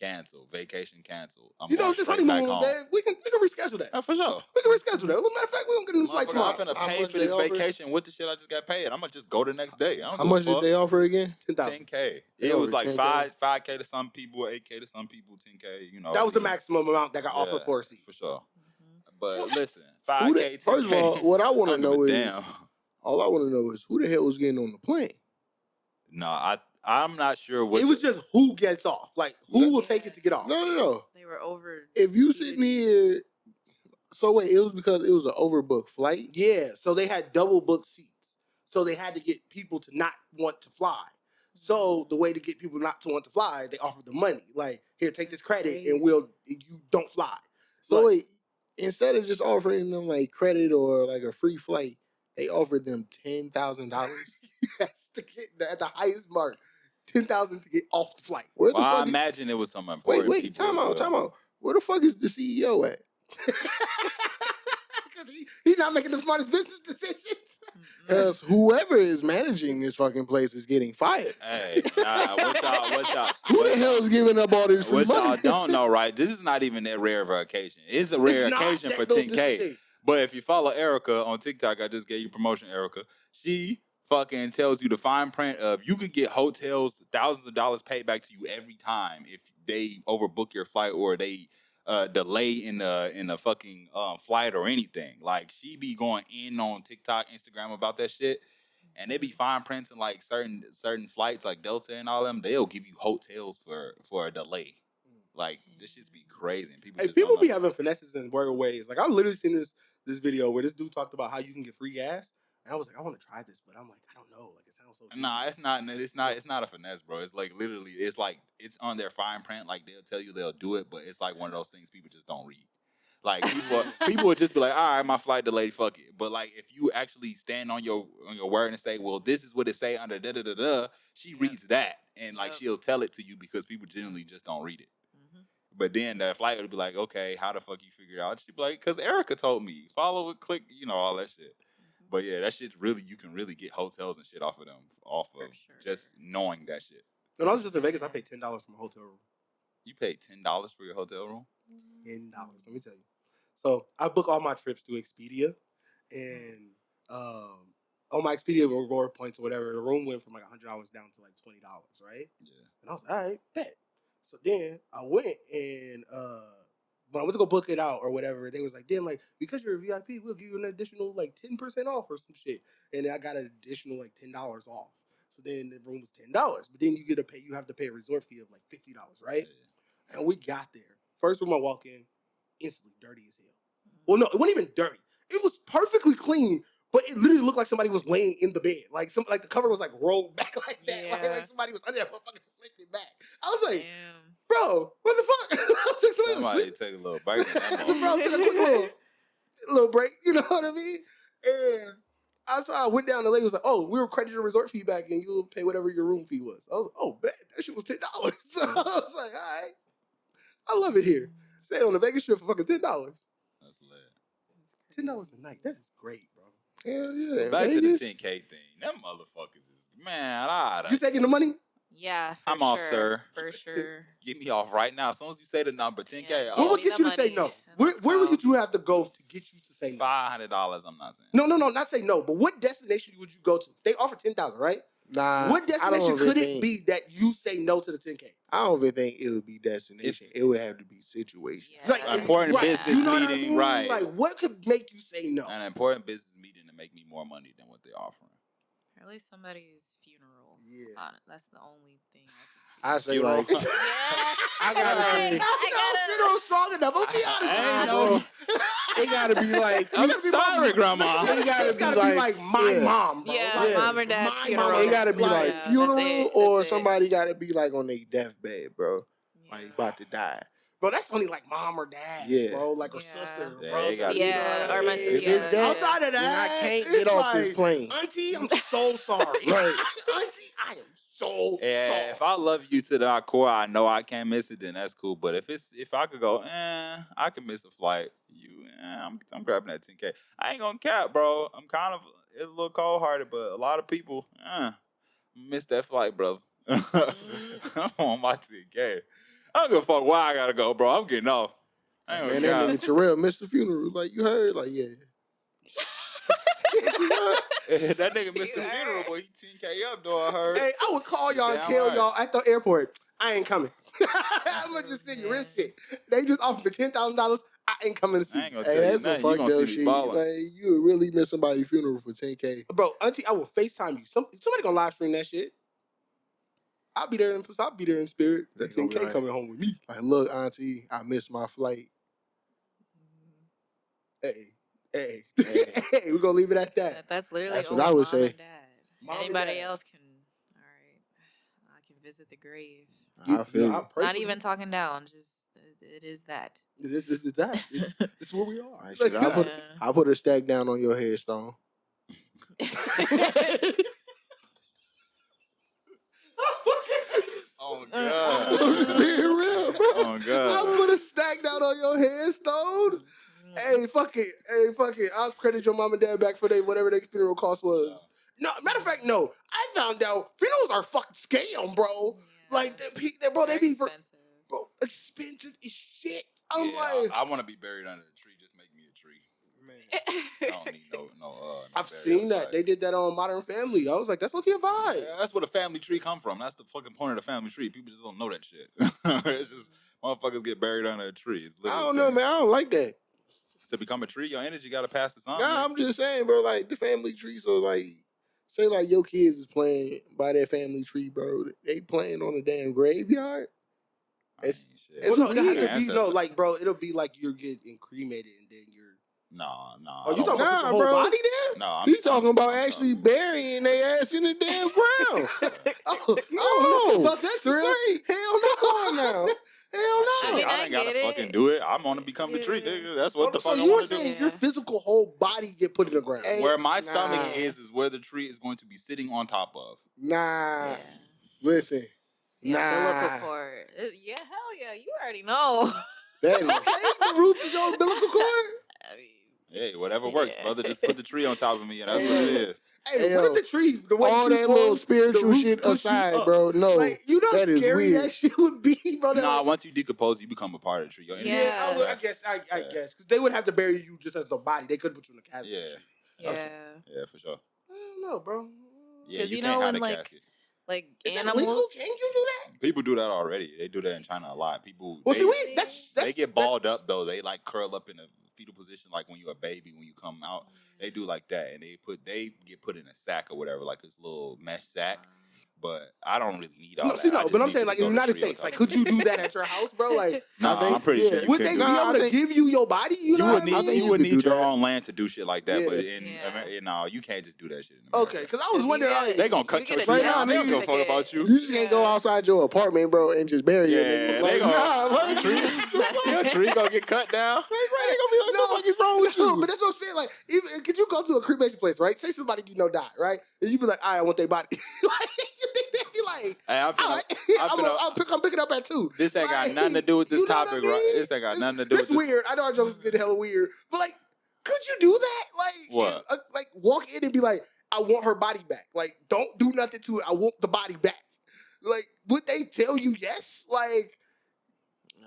Cancel. Vacation canceled. I'm going just straight back home. we can reschedule that. For sure. We can reschedule that. As a matter of fact, we don't get a new flight tomorrow. I'm finna pay for this vacation with the shit I just got paid. I'm gonna just go the next day. How much did they offer again? 10K. It was like 5K to some people, 8K to some people, 10K. You know, that was the maximum amount that got offered for a seat. For sure. But listen, 5K, 10K. First of all, what I want to know is, all I want to know is who the hell was getting on the plane? No, I'm not sure what. It was just who gets off. Like, who will take it to get off? No. They were over. If you sitting here, so wait, it was because it was an overbooked flight? Yeah, so they had double booked seats. So they had to get people to not want to fly. So the way to get people not to want to fly, they offered them money. Like, here, take this credit and you don't fly. So wait, instead of just offering them like credit or like a free flight, they offered them $10,000? Yes, to get at the highest mark. $10,000 to get off the flight. Where the fuck I imagine it was some important Wait, people. time out. Where the fuck is the CEO at? Because he's not making the smartest business decisions. Because whoever is managing this fucking place is getting fired. Hey, what y'all? Who the hell is giving up all this free What money? y'all don't know, right? This is not even that rare of an occasion. It's a rare occasion for 10K. But if you follow Erica on TikTok, I just gave you promotion, Erica. She fucking tells you the fine print of you can get hotels thousands of dollars paid back to you every time if they overbook your flight or they delay in the fucking flight or anything. Like, she be going in on TikTok, Instagram about that shit, and they be fine prints in like certain flights like Delta and all them. They'll give you hotels for a delay. Like, this shit be crazy. And people be having finesses in weird ways. Like, I literally seen this video where this dude talked about how you can get free gas. And I was like, I want to try this, but I'm like, I don't know. Like, it sounds so good. Nah, it's not a finesse, bro. It's like literally, it's on their fine print. Like, they'll tell you they'll do it, but it's like one of those things people just don't read. Like, people would just be like, all right, my flight delayed, fuck it. But like, if you actually stand on your word and say, well, this is what it say under da da da da, she reads that and like she'll tell it to you because people generally just don't read it. But then the flight would be like, okay, how the fuck you figure it out? She'd be like, because Erica told me. Follow it, click, all that shit. But yeah, that shit you can really get hotels and shit off of just knowing that shit. When I was just in Vegas, I paid $10 for my hotel room. You paid $10 for your hotel room? $10. Let me tell you. So I book all my trips through Expedia, and on my Expedia reward points or whatever, the room went from like $100 down to like $20, right? Yeah. And I was like, all right, bet. So then I went and when I went to go book it out or whatever, they was like, then like, because you're a VIP, we'll give you an additional like 10% off or some shit. And then I got an additional like $10 off. So then the room was $10. But then you have to pay a resort fee of like $50, right? Yeah. And we got there. First room I walk in, instantly dirty as hell. Well, no, it wasn't even dirty. It was perfectly clean, but it literally looked like somebody was laying in the bed. Like the cover was like rolled back like that. Yeah. Like somebody was under there fucking flipped it back. I was like, bro, what the fuck? I was like, somebody take a little break. Bro, took a quick little break. You know what I mean? And I went down. The lady was like, "Oh, we will credit your resort fee back, and you'll pay whatever your room fee was." I was like, "Oh, bet that shit was $10." So I was like, "All right, I love it here. Stay on the Vegas Strip for fucking $10." That's lit. $10 a night. That is great, bro. Hell yeah. Back to the 10K thing. Them motherfuckers is You taking the money? Yeah, I'm off, sir. For sure. Get me off right now. As soon as you say the number, 10K. Yeah. What would get you to say no? Where would you have to go to get you to say no? $500, I'm not saying. No, not say no. But what destination would you go to? They offer $10,000, right? Nah. What destination could it be that you say no to the 10K? I don't even think it would be destination. It would have to be situation. Yeah. Like important business you know meeting, what I mean? right? Like, what could make you say no? An important business meeting to make me more money than what they're offering. Apparently somebody's funeral. Yeah. That's the only thing I can see. I say Funeral. like, I gotta say, funeral strong enough. I'll be honest with you. It gotta be like, I'm sorry, Grandma. It gotta be like my mom, bro. Yeah, Like, mom or dad's my funeral. mom. it gotta be like Yeah, funeral that's it, or that's it. somebody gotta be like on their deathbed, bro. Yeah. Like about to die. Bro, that's only like mom or dad, Yeah. bro. Like her Yeah. sister, Yeah, bro. it gotta You be know Yeah, what I or my mean? sister. If it's Yeah. that, Outside of then that, I can't it's get off this like, plane. Auntie, I'm so sorry. Right. Auntie, I am so Yeah, sorry. if I love you to the core, I know I can't miss it. Then that's cool. But if I could go, I can miss a flight. I'm grabbing that 10K. I ain't gonna cap, bro. I'm kind of it's a little cold hearted, but a lot of people miss that flight, brother. I'm on my 10K. I don't give a fuck where I gotta go, bro. I'm getting off. I ain't And gonna that nigga Terrell missed the funeral. Like you heard, like yeah. that nigga missed the funeral, boy. He 10K up, though. I heard. Hey, I would call y'all and Damn tell right. y'all at the airport, I ain't coming. I'm gonna just send you real shit. They just offered me $10,000. I ain't coming to see I ain't you. gonna tell Hey, you that's some nothing. You fucked gonna see up me shit. balling. Like you would really miss somebody's funeral for 10K. Bro, Auntie, I will FaceTime you. Somebody gonna live stream that shit. I'll be there in spirit. They That gonna be 10K like- coming home with me. Like, look, Auntie, I missed my flight. Hey, we're gonna leave it at that. That's literally That's what only I would mom say. and dad. Mom and Anybody dad. else can. All right, I can visit the grave. I feel you. pray Not for even talking down. Just it is that. you. This is that. This is where we are. Like, shit, I put a stack down on your headstone. Oh, I'm God. just being real, bro. Oh, God. I put a stack down on your headstone. Hey, fuck it. I'll credit your mom and dad back for whatever their funeral cost was. No, matter of fact, no. I found out funerals are fucking scam, bro. Like, they be expensive. bro, expensive as shit. I'm Yeah, like, I want to be buried under a tree. Just make me a tree. Man. I don't need no I've burial seen that. site. They did that on Modern Family. I was like, that's okay a vibe. Yeah, that's where the family tree come from. That's the fucking point of the family tree. People just don't know that shit. It's just motherfuckers get buried under a tree. It's I literally don't know, man. I don't like that. To become a tree, your energy got to pass to something. Nah, I'm just saying, bro. Like the family tree. So like, say like your kids is playing by their family tree, bro. They playing on a damn graveyard. It's Well, no, weird. it'll be, no, like, bro, it'll be like you're getting cremated and then you're. No. Oh, you talking about Nah, your whole bro. body there? No, He talking about actually burying their ass in the damn ground. Oh, I don't know about that, Terrell. Right. Hell no, now. Hell no. I mean, I I ain't gotta get it. fucking do it. I'm gonna become the tree, Yeah. nigga. That's what the So fuck I you were want to do. saying Yeah. your physical whole body get put in the ground. Hey, Where my nah. stomach is where the tree is going to be sitting on top of. Nah. Yeah. Listen. Yeah, umbilical Nah. cord. Yeah, hell yeah. You already know. That is. The roots is your umbilical cord? I mean, Hey, whatever works, Yeah. brother. Just put the tree on top of me, and that's what it is. Hey, Hey, what yo, if the tree, the way All you that form, little the spiritual roots shit push you aside, up? bro. No. Like, you know how that is scary weird. that shit would be, bro? That, Nah, like, once you decompose, you become a part of the tree. Your energy- Yeah. I guess, because they would have to bury you just as the body. They could put you in a casket. Yeah. and shit. yeah. Yeah, for sure. I don't know, bro. Yeah, 'Cause you you can't know have when, the like, casket. Like Is that animals. legal? Can you do that? People do that already. They do that in China a lot. People, Well, they, see, that's they get balled that's- up though. They like curl up in a fetal position, like when you're a baby, when you come out. They do like that, and they get put in a sack or whatever, like this little mesh sack. But I don't really need all No, that. see, I no, just but I'm need saying to like in throw the the United tree on States, top like of could me. you do that at your house, bro? Like, Nah, I think- I'm pretty yeah. sure you would could they do be that. able to give you your body? You know You what would I need mean? you you would could need do your that. own land to do shit like that. Yeah. But in Yeah. America, no, you can't just do that shit. In America. Okay, because I was wondering, like, They gonna cut You your get a tree death down. They don't give a fuck certificate. about you. You just can't go outside your apartment, bro, and just bury it. Yeah, Like, they gonna nah, like, your tree gonna get cut down. They gonna be like, what the fuck is wrong with no, you? but that's what I'm saying. Like, even could you go to a cremation place, right? Say somebody you know died, right? And you be like, I want their body. Like, you think they'd be like, Hey, I'm finna, I'm picking up at 2. this ain't got Like, nothing to do with this you know what topic, I mean? right? This ain't got nothing to do with It's this. weird. I know our jokes is getting hella weird, but like, could you do that? Like, What? Like, walk in and be like, I want her body back. Like, don't do nothing to it. I want the body back. Like, would they tell you yes? Like,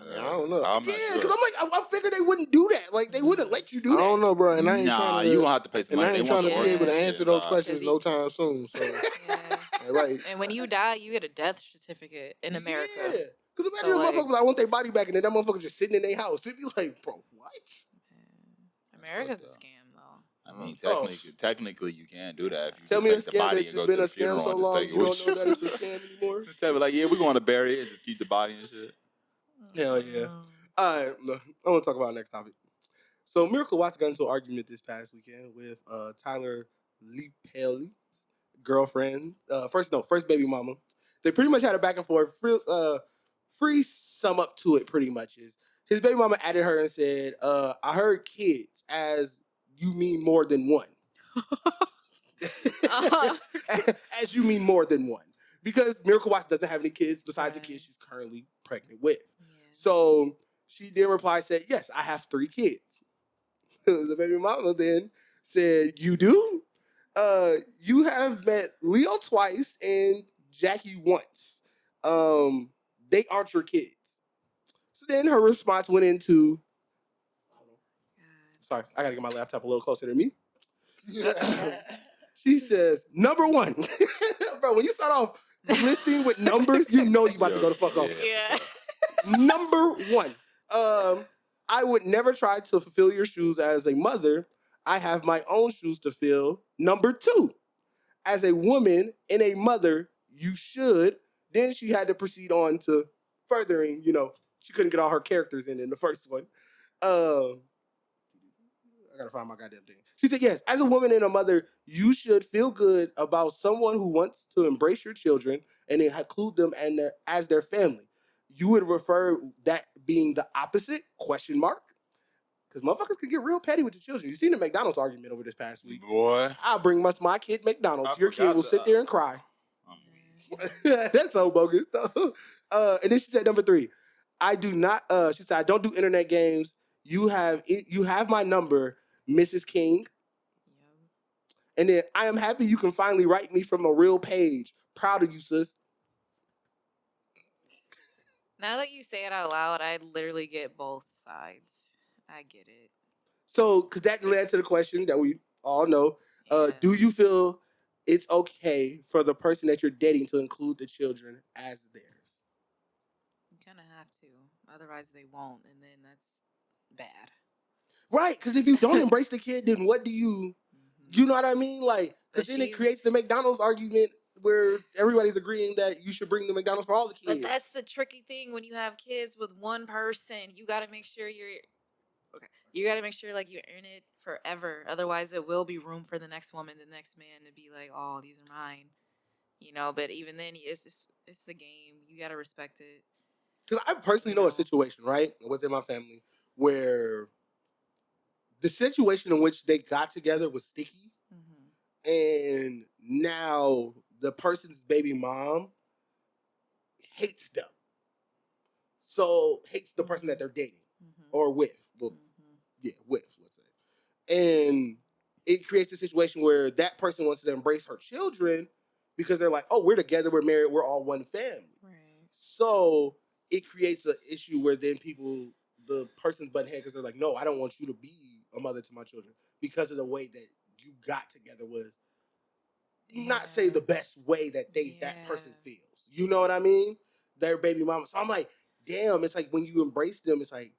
I don't know. I'm not yeah, sure. because I'm like, I figured they wouldn't do that. Like, they wouldn't let you do I that. don't know, bro. And I ain't Nah, trying to. you gonna have to pay some And money. I ain't They want trying to the be able to organs and answer shit, those so- questions 'Cause no time soon. So Yeah. Right. And when you die, you get a death certificate in America. Yeah. Because imagine a motherfucker like, I want their body back, and then that motherfucker just sitting in their house. It'd be like, bro, what? America's a scam, though. I mean, technically, you can't do that. If you Tell just me a take the scam body and go to the funeral so and just long, take it you with don't know that it's a scam anymore? Just tell me, like, yeah, we're going to bury it and just keep the body and shit. Hell yeah. All right, I want to talk about our next topic. So Miracle Watts got into an argument this past weekend with Tyler Lepel's girlfriend, first baby mama. They pretty much had a back and forth. Free sum up to it pretty much is his baby mama added her and said, I heard kids as you mean more than one. As you mean more than one. Because Miracle Watts doesn't have any kids besides the kids she's currently pregnant with. Yeah. So she then replied, said, yes, I have 3 kids. The baby mama then said, you do? You have met Leo twice and Jackie once. They aren't your kids. So then her response went into, sorry, I gotta get my laptop a little closer to me. She says, number 1. Bro, when you start off listing with numbers, you know you about to go the fuck off. Yeah. Number 1. I would never try to fulfill your shoes as a mother. I have my own shoes to fill. Number 2, as a woman and a mother, you should. Then she had to proceed on to furthering, she couldn't get all her characters in the first one. I gotta find my goddamn thing. She said, yes, as a woman and a mother, you should feel good about someone who wants to embrace your children and include them as their family. You would refer that being the opposite, ? Because motherfuckers can get real petty with the children. You seen the McDonald's argument over this past week. Boy. I'll bring my kid McDonald's. Your kid will sit there and cry. That's so bogus, though. And then she said, number 3, I do not, she said, I don't do internet games. You have my number, Mrs. King. And then, I am happy you can finally write me from a real page. Proud of you, sis. Now that you say it out loud, I literally get both sides. I get it. So, because that led to the question that we all know. Do you feel it's okay for the person that you're dating to include the children as theirs? You kind of have to. Otherwise, they won't. And then that's bad. Right. Because if you don't embrace the kid, then what do you... You know what I mean? Like, because then it creates the McDonald's argument where everybody's agreeing that you should bring the McDonald's for all the kids. But that's the tricky thing when you have kids with one person. You got to make sure you got to make sure like you earn it forever. Otherwise, it will be room for the next woman, the next man to be like, oh, these are mine. But even then, it's the game. You got to respect it. Because I personally know a situation, right? Within my family where the situation in which they got together was sticky. And now the person's baby mom hates them. So hates the person that they're dating or with. Well, with, let's say. And it creates a situation where that person wants to embrace her children because they're like, oh, we're together, we're married, we're all one family. Right. So it creates an issue where then the person's butting head because they're like, no, I don't want you to be a mother to my children because of the way that you got together was not say the best way that that person feels. You know what I mean? Their baby mama. So I'm like, damn, it's like when you embrace them, it's like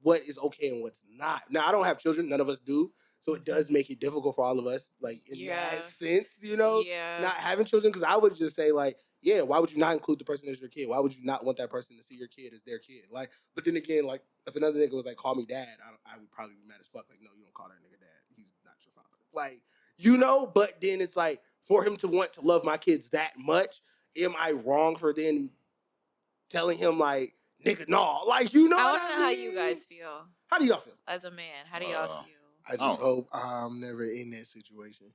what is okay and what's not. Now, I don't have children. None of us do. So it does make it difficult for all of us, like, in that sense, not having children. Because I would just say, like, yeah, why would you not include the person as your kid? Why would you not want that person to see your kid as their kid? Like, but then again, like, if another nigga was like, call me dad, I would probably be mad as fuck. Like, no, you don't call that nigga dad. He's not your father. Like, but then it's like, for him to want to love my kids that much, am I wrong for then telling him, like, nigga, no. Like, I want to know how you guys feel. How do y'all feel? As a man, how do y'all feel? I just hope I'm never in that situation.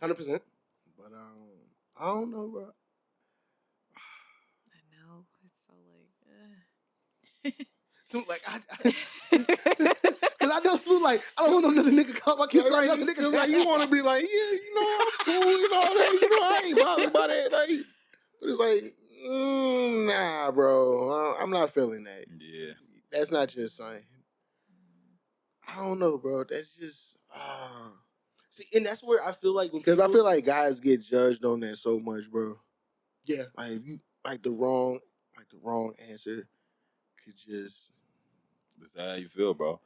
100%. But I don't know, bro. I know. It's so like... Because I know Smoot, like, I don't want another nigga call my kids like another nigga. Like, you want to be like, yeah, I'm cool, that. I ain't bothered by that. Like, but it's like, nah, bro. I'm not feeling that. Yeah. That's not your son. I don't know, bro. That's just... See, and that's where I feel like because I feel like guys get judged on that so much, bro. Yeah, like if you the wrong answer could just. That's how you feel, bro.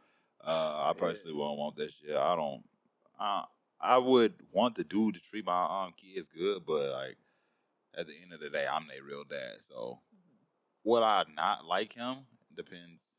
I personally won't want that shit. I don't. I would want the dude to treat my kids good, but like at the end of the day, I'm their real dad. So would I not like him? Depends.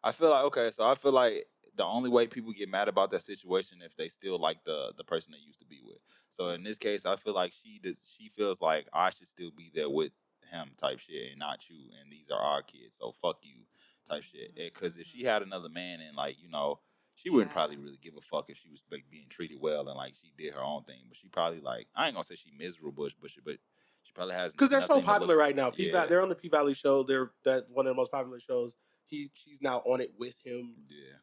I feel like the only way people get mad about that situation if they still like the person they used to be with. So in this case, I feel like she feels like I should still be there with him type shit and not you, and these are our kids, so fuck you type shit. Because if she had another man and like, you know, she wouldn't probably really give a fuck if she was like being treated well and like she did her own thing, but she probably like, I ain't gonna say she miserable, but she probably has, because they're so nothing to popular look- right now. Yeah. They're on the Pvalley show. They're one of the most popular shows. She's now on it with him. Yeah.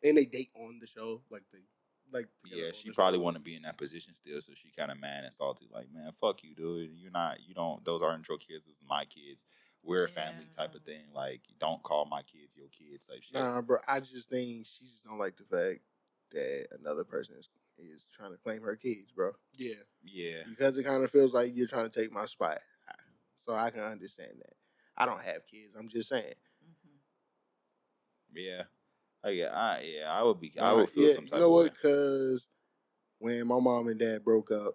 And they date on the show, together Yeah, on she the probably show. want to be in that position still, so she kind of mad and salty. Like, man, fuck you, dude. You don't. Those aren't your kids. This is my kids. We're a family type of thing. Like, don't call my kids your kids type shit. Nah, bro. I just think she just don't like the fact that another person is trying to claim her kids, bro. Yeah. Yeah. Because it kind of feels like you're trying to take my spot. So I can understand that. I don't have kids. I'm just saying. Yeah. I would feel some type you know of what? way. Because when my mom and dad broke up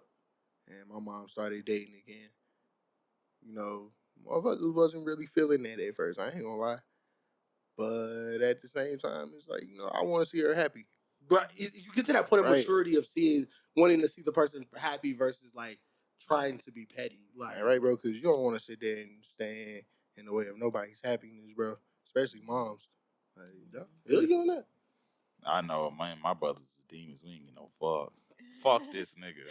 and my mom started dating again, you know, motherfuckers wasn't really feeling that at first. I ain't gonna lie. But at the same time, it's like, you know, I want to see her happy. But you get to that point of Right. maturity of wanting to see the person happy versus like trying to be petty. Like, right, bro, because you don't want to sit there and stand in the way of nobody's happiness, bro. Especially moms. Like, feel you on that? I know, man. My brothers is demons. We ain't get no fuck. Fuck this nigga.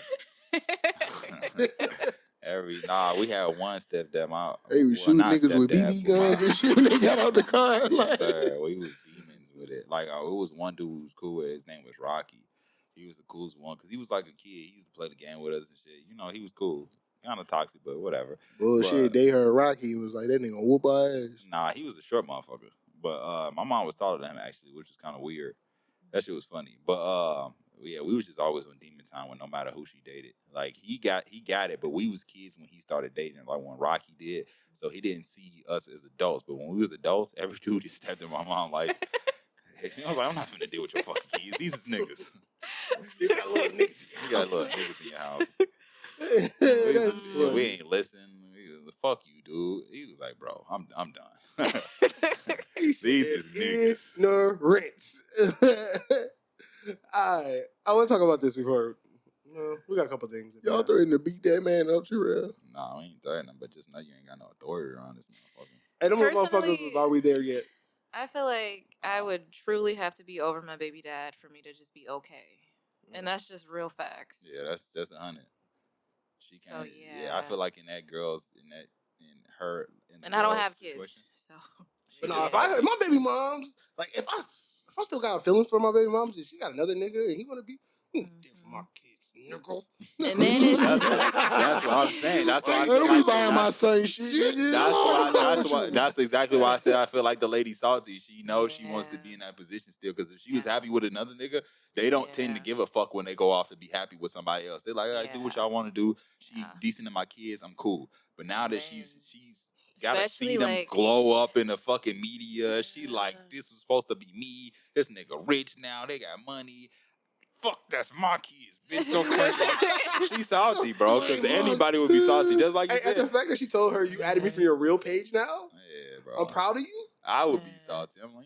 We had one stepdad. They was shooting niggas with BB guns and shit when they got out the car. Yes, sir. We was demons with it. Like, it was one dude who was cool with it. His name was Rocky. He was the coolest one because he was like a kid. He used to play the game with us and shit. You know, he was cool. Kind of toxic, but whatever. Bullshit. They heard Rocky. It was like, that nigga gonna whoop our ass. Nah, he was a short motherfucker. But my mom was taller than him, actually, which was kind of weird. That shit was funny. But yeah, we was just always on demon time with no matter who she dated. Like, he got it, but we was kids when he started dating, like when Rocky did. So he didn't see us as adults. But when we was adults, every dude just stepped in my mom like, I was like, I'm not finna deal with your fucking kids. These is niggas. You got little niggas. You got little niggas in your house. We ain't listening. Fuck you, dude. He was like, bro, I'm done. These is niggas. Ignorance. Alright. I want to talk about this before. We got a couple things. Y'all threatening to beat that man up, Terrell? Nah, we ain't threatening, but just know you ain't got no authority around this motherfucker. And them motherfuckers was, are we there yet? I feel like I would truly have to be over my baby dad for me to just be okay. And that's just real facts. Yeah, that's 100. She can. So, I feel like in her and I don't have kids, so. But no, if my baby mom's like, if I still got feelings for my baby moms and she got another nigga and he want to be there for my kids, nigga. And then that's what I'm saying. That's why I Don't feel be like buying my son shit. That's exactly why I said I feel like the lady salty. She knows she wants to be in that position still. Because if she was happy with another nigga, they don't tend to give a fuck when they go off and be happy with somebody else. They're like, I do what y'all want to do. She decent to my kids. I'm cool. But now that she's gotta see them glow up in the fucking media. She like, this was supposed to be me. This nigga rich now. They got money. Fuck, that's my kids, bitch. Don't claim. She's salty, bro. Because anybody would be salty, just like you said. And the fact that she told her you added me from your real page now. Yeah, bro. I'm proud of you. I would be salty. I'm like,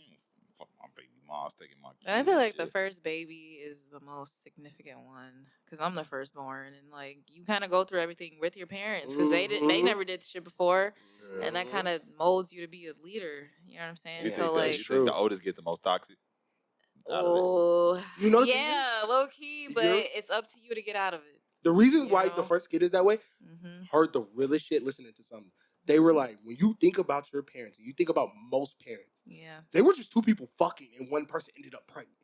fuck my baby mom's taking my kids. I feel like the first baby is the most significant one because I'm the firstborn, and like you kind of go through everything with your parents because they never did shit before, and that kind of molds you to be a leader. You know what I'm saying? You think the oldest get the most toxic? Oh, low key, but it's up to you to get out of it. The reason why the first kid is that way, heard the realest shit listening to something. They were like, when you think about your parents, and you think about most parents, they were just two people fucking, and one person ended up pregnant.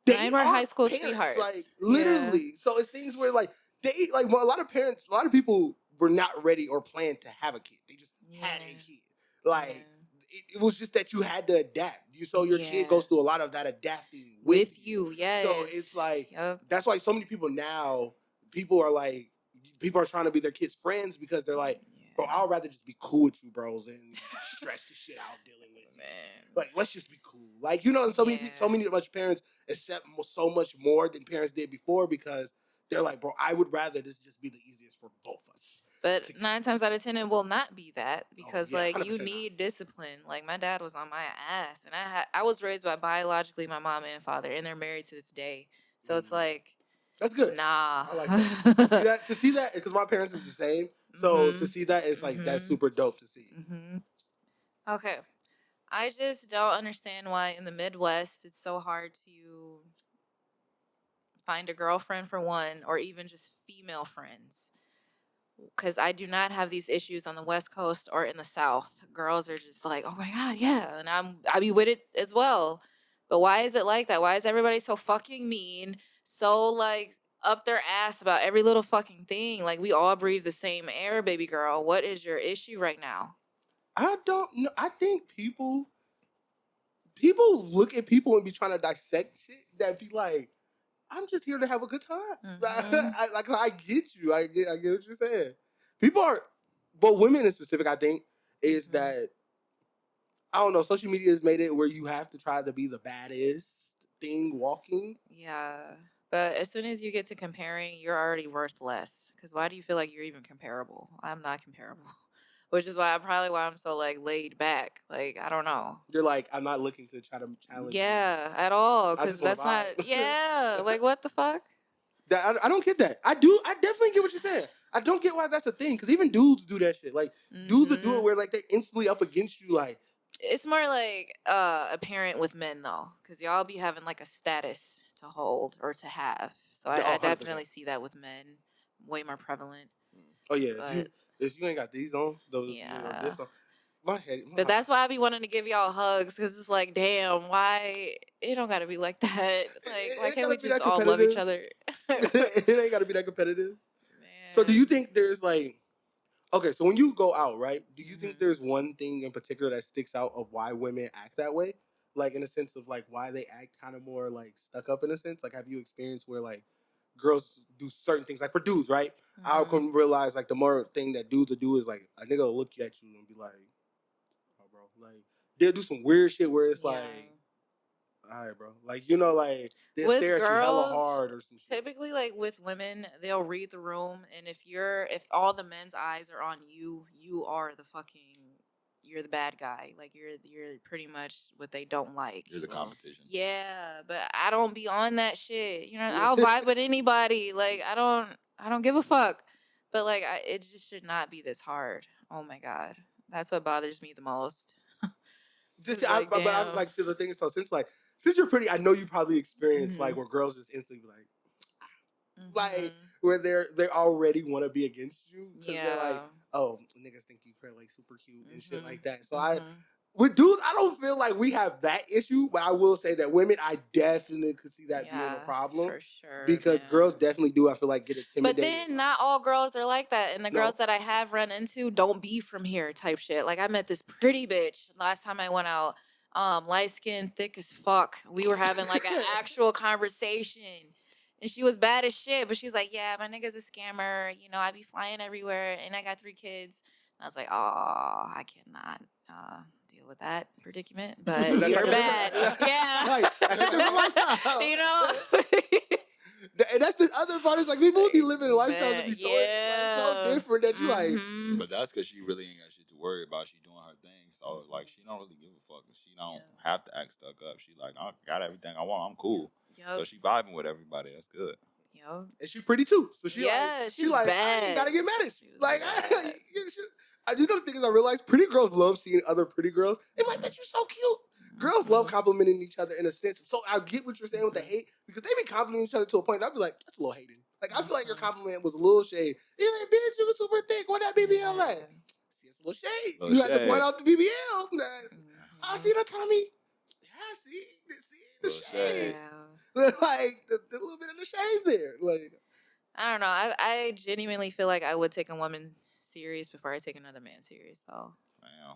Mine were high school sweethearts, like literally. So it's things where like a lot of people were not ready or planned to have a kid. They just had a kid. Like it was just that you had to adapt. So your kid goes through a lot of that adapting with you. Yes. So it's like, that's why so many people now, people are trying to be their kids' friends because they're like, bro, I'd rather just be cool with you, bros, than stress the shit out dealing with you. Like, let's just be cool. Like, and so many much parents accept so much more than parents did before because they're like, bro, I would rather this just be the easiest for both of us. But 9 times out of 10, it will not be that because, like, you 100% need discipline. Like, my dad was on my ass, and I was raised by biologically my mom and father, and they're married to this day. So it's like, that's good. Nah. I like that. to see that, because my parents is the same. So to see that, it's like, that's super dope to see. Okay. I just don't understand why in the Midwest it's so hard to find a girlfriend for one, or even just female friends. Because I do not have these issues on the West Coast or in the South. Girls are just like, oh my God, yeah. And I be with it as well. But why is it like that? Why is everybody so fucking mean? So like up their ass about every little fucking thing? Like, we all breathe the same air, baby girl. What is your issue right now? I don't know. I think people look at people and be trying to dissect shit that be like, I'm just here to have a good time. I get you. I get what you're saying. People are, but women in specific, I think, is that, I don't know, social media has made it where you have to try to be the baddest thing walking. Yeah. But as soon as you get to comparing, you're already worth less. Because why do you feel like you're even comparable? I'm not comparable. Which is why I'm so like laid back. Like, I don't know. You're like, I'm not looking to try to challenge you. At all. Because that's not, like, what the fuck? I don't get that. I definitely get what you're saying. I don't get why that's a thing. Because even dudes do that shit. Like, dudes will do it where, like, they're instantly up against you. Like, it's more like apparent with men, though. Because y'all be having, like, a status to hold or to have. So I definitely see that with men. Way more prevalent. Oh, yeah. But if you ain't got these on, this on, my head. But that's why I be wanting to give y'all hugs, because it's like, damn, why it don't gotta be like that? Like, why can't we just all love each other? It ain't gotta be that competitive. Man. So do you think there's like, okay, so when you go out, right, do you think there's one thing in particular that sticks out of why women act that way? Like, in a sense of like why they act kind of more like stuck up in a sense? Like, have you experienced where like girls do certain things? Like for dudes, right? I can realize like the more thing that dudes will do is like a nigga will look at you and be like, like, they'll do some weird shit where it's like, all right, bro. Like, like, they'll stare at you hella hard or some shit. Typically, like, with women, they'll read the room, and if all the men's eyes are on you, you are you're the bad guy. Like, you're pretty much what they don't like. You're the competition. Yeah, but I don't be on that shit. I'll vibe with anybody. Like, I don't give a fuck. But, like, it just should not be this hard. Oh, my God. That's what bothers me the most. But I'm like, see, the thing is, so since you're pretty, I know you probably experienced like where girls just instantly be like where they already want to be against you because they're like, oh, niggas think you like super cute and shit like that. So with dudes, I don't feel like we have that issue, but I will say that women, I definitely could see that being a problem. For sure. Because girls definitely do, I feel like, get intimidated. But then not all girls are like that. And the girls that I have run into don't be from here type shit. Like, I met this pretty bitch last time I went out. Light skin, thick as fuck. We were having like an actual conversation. And she was bad as shit, but she's like, yeah, my nigga's a scammer. I be flying everywhere and I got 3 kids. And I was like, oh, I cannot deal with that predicament, but you're bad. Yeah. Like, that's a different lifestyle. And that's the other part is like people be living lifestyles that be so different that you like. But that's because she really ain't got shit to worry about. She doing her thing. So like she don't really give a fuck. She don't have to act stuck up. She like, I got everything I want. I'm cool. Yep. So she vibing with everybody. That's good. Yep. And she's pretty too. So she's like, bad. I ain't gotta get mad at you. Like, I do know the thing is I realized pretty girls love seeing other pretty girls. They're like, bitch, you're so cute. Girls love complimenting each other in a sense. So I get what you're saying with the hate because they be complimenting each other to a point that I'd be like, that's a little hating. Like, I feel like your compliment was a little shade. You're like, bitch, you were super thick. What that BBL at? See, it's a little shade. You had to point out the BBL. I see the tummy. Yeah, see the shade. Like, the little bit of the shade there. Like, I don't know. I genuinely feel like I would take a woman serious before I take another man serious, though.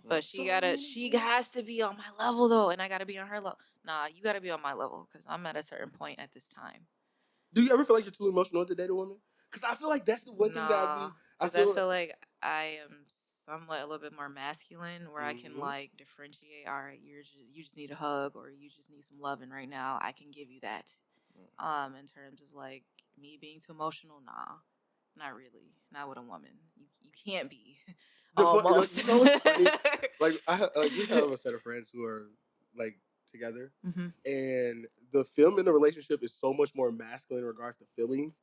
But she has to be on my level though, and I gotta be on her level. Nah, you gotta be on my level because I'm at a certain point at this time. Do you ever feel like you're too emotional to date a woman? Because I feel like that's the one thing that I feel like I am somewhat a little bit more masculine, where I can like differentiate. All right, you just need a hug, or you just need some loving right now. I can give you that. In terms of like me being too emotional, nah, not really. Not with a woman. You can't be. Almost. You know what's funny? Like we have a set of friends who are like together, and the film in the relationship is so much more masculine in regards to feelings,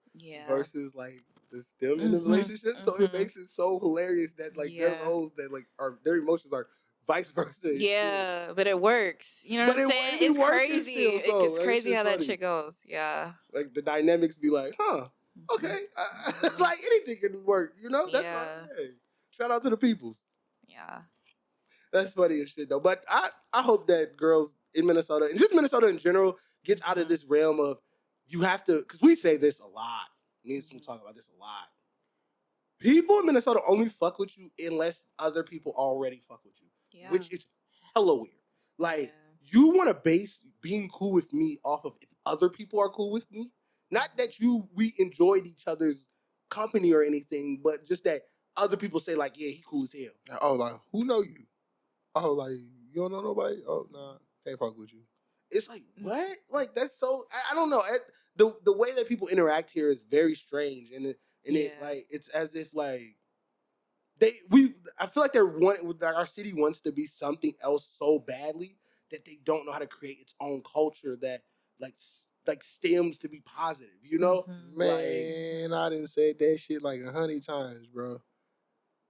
versus like the STEM in the relationship. So it makes it so hilarious that like their roles that like are their emotions are vice versa. Yeah, but it works. You know what I'm saying? It's crazy. It's crazy how that shit goes. Yeah. Like the dynamics be like, huh? Okay, like anything can work. You know? That's hey, shout out to the peoples. Yeah. That's funny as shit though. But I hope that girls in Minnesota and just Minnesota in general gets out of this realm of you have to, because we say this a lot. Me and Smoot talk about this a lot. People in Minnesota only fuck with you unless other people already fuck with you, which is hella weird. Like you want to base being cool with me off of if other people are cool with me, not that we enjoyed each other's company or anything, but just that other people say like, yeah, he cool as hell. Oh, like who know you? Oh, like you don't know nobody? Oh, nah, can't fuck with you. It's like what? Like that's so I don't know. The way that people interact here is very strange, and it like it's as if like I feel like our city wants to be something else so badly that they don't know how to create its own culture that like stems to be positive. You know, man, I done said that shit like 100 times, bro.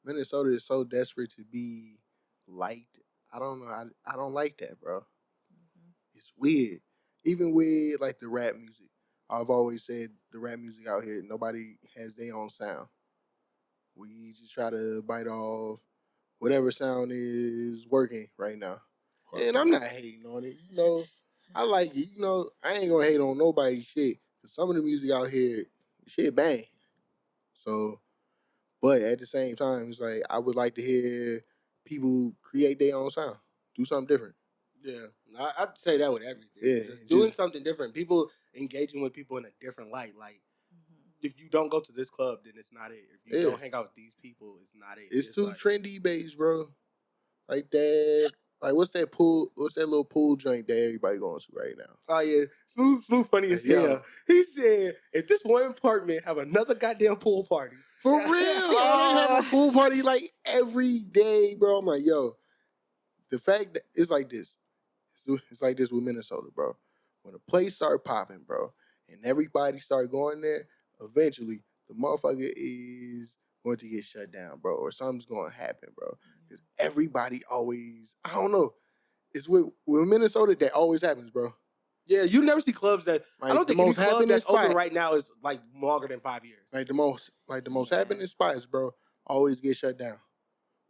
Minnesota is so desperate to be liked. I don't know. I don't like that, bro. It's weird. Even with like the rap music, I've always said the rap music out here, nobody has their own sound. We just try to bite off whatever sound is working right now. And I'm not hating on it. You know, I like it. You know, I ain't gonna hate on nobody's shit. Cause some of the music out here, shit bang. So, but at the same time, it's like I would like to hear people create their own sound, do something different. Yeah, I'd say that with everything. Yeah, just doing something different. People engaging with people in a different light. Like, if you don't go to this club, then it's not it. If you don't hang out with these people, it's not it. It's too like, trendy based, bro. Like that. Like what's that pool? What's that little pool joint that everybody going to right now? Oh yeah, Smoot funny as hell. He said, if this one apartment have another goddamn pool party, for real, they have a pool party like every day, bro. I'm like, yo, the fact that it's like this. It's like this with Minnesota, bro. When a place start popping, bro, and everybody start going there, eventually the motherfucker is going to get shut down, bro, or something's going to happen, bro. Because everybody always, I don't know, it's with Minnesota that always happens, bro. Yeah, you never see clubs that like, I don't think any club that's open right now is like longer than 5 years. Like the most happening spots, bro, always get shut down,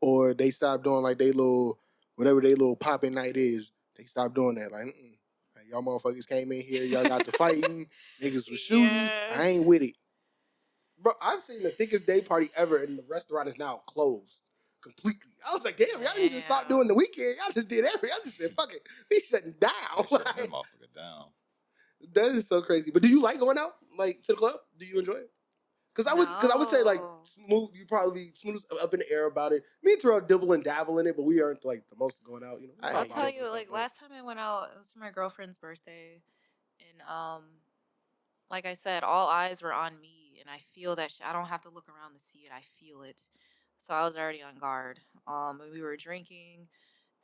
or they stop doing like they little whatever they little popping night is. They stopped doing that. Like y'all motherfuckers came in here, y'all got to fighting, niggas was shooting. I ain't with it. Bro, I seen the thickest day party ever, and the restaurant is now closed completely. I was like, damn, y'all need to stop doing the weekend. Y'all just did y'all just said, fuck it. We shutting down. Shut that motherfucker down. That is so crazy. But do you like going out, like, to the club? Do you enjoy it? Because I would say, like, Smoot, you probably Smoot's up in the air about it. Me and Terrell dibble and dabble in it, but we aren't, like, the most going out, you know? I'll tell you, like, last time I went out, it was for my girlfriend's birthday. And, like I said, all eyes were on me. And I feel that I don't have to look around to see it. I feel it. So I was already on guard. And we were drinking.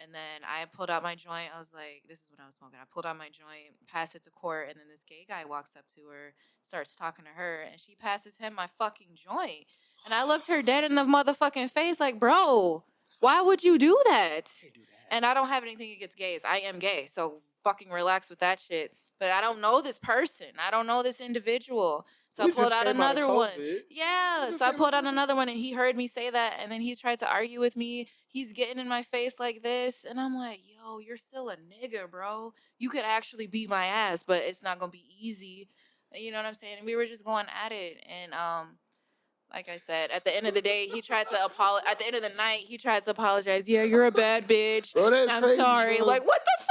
And then I pulled out my joint. I was like, this is when I was smoking. I pulled out my joint, passed it to Court, and then this gay guy walks up to her, starts talking to her, and she passes him my fucking joint. And I looked her dead in the motherfucking face like, bro, why would you do that? And I don't have anything against gays. I am gay, so fucking relax with that shit. But I don't know this person. I don't know this individual. So I pulled out another one. Yeah. So I pulled out another one and he heard me say that. And then he tried to argue with me. He's getting in my face like this. And I'm like, yo, you're still a nigga, bro. You could actually beat my ass, but it's not going to be easy. You know what I'm saying? And we were just going at it. And Like I said, at the end of the day, he tried to apologize. At the end of the night, he tried to apologize. Yeah, you're a bad bitch. Bro, that's I'm crazy, sorry. bro. Like, what the fuck?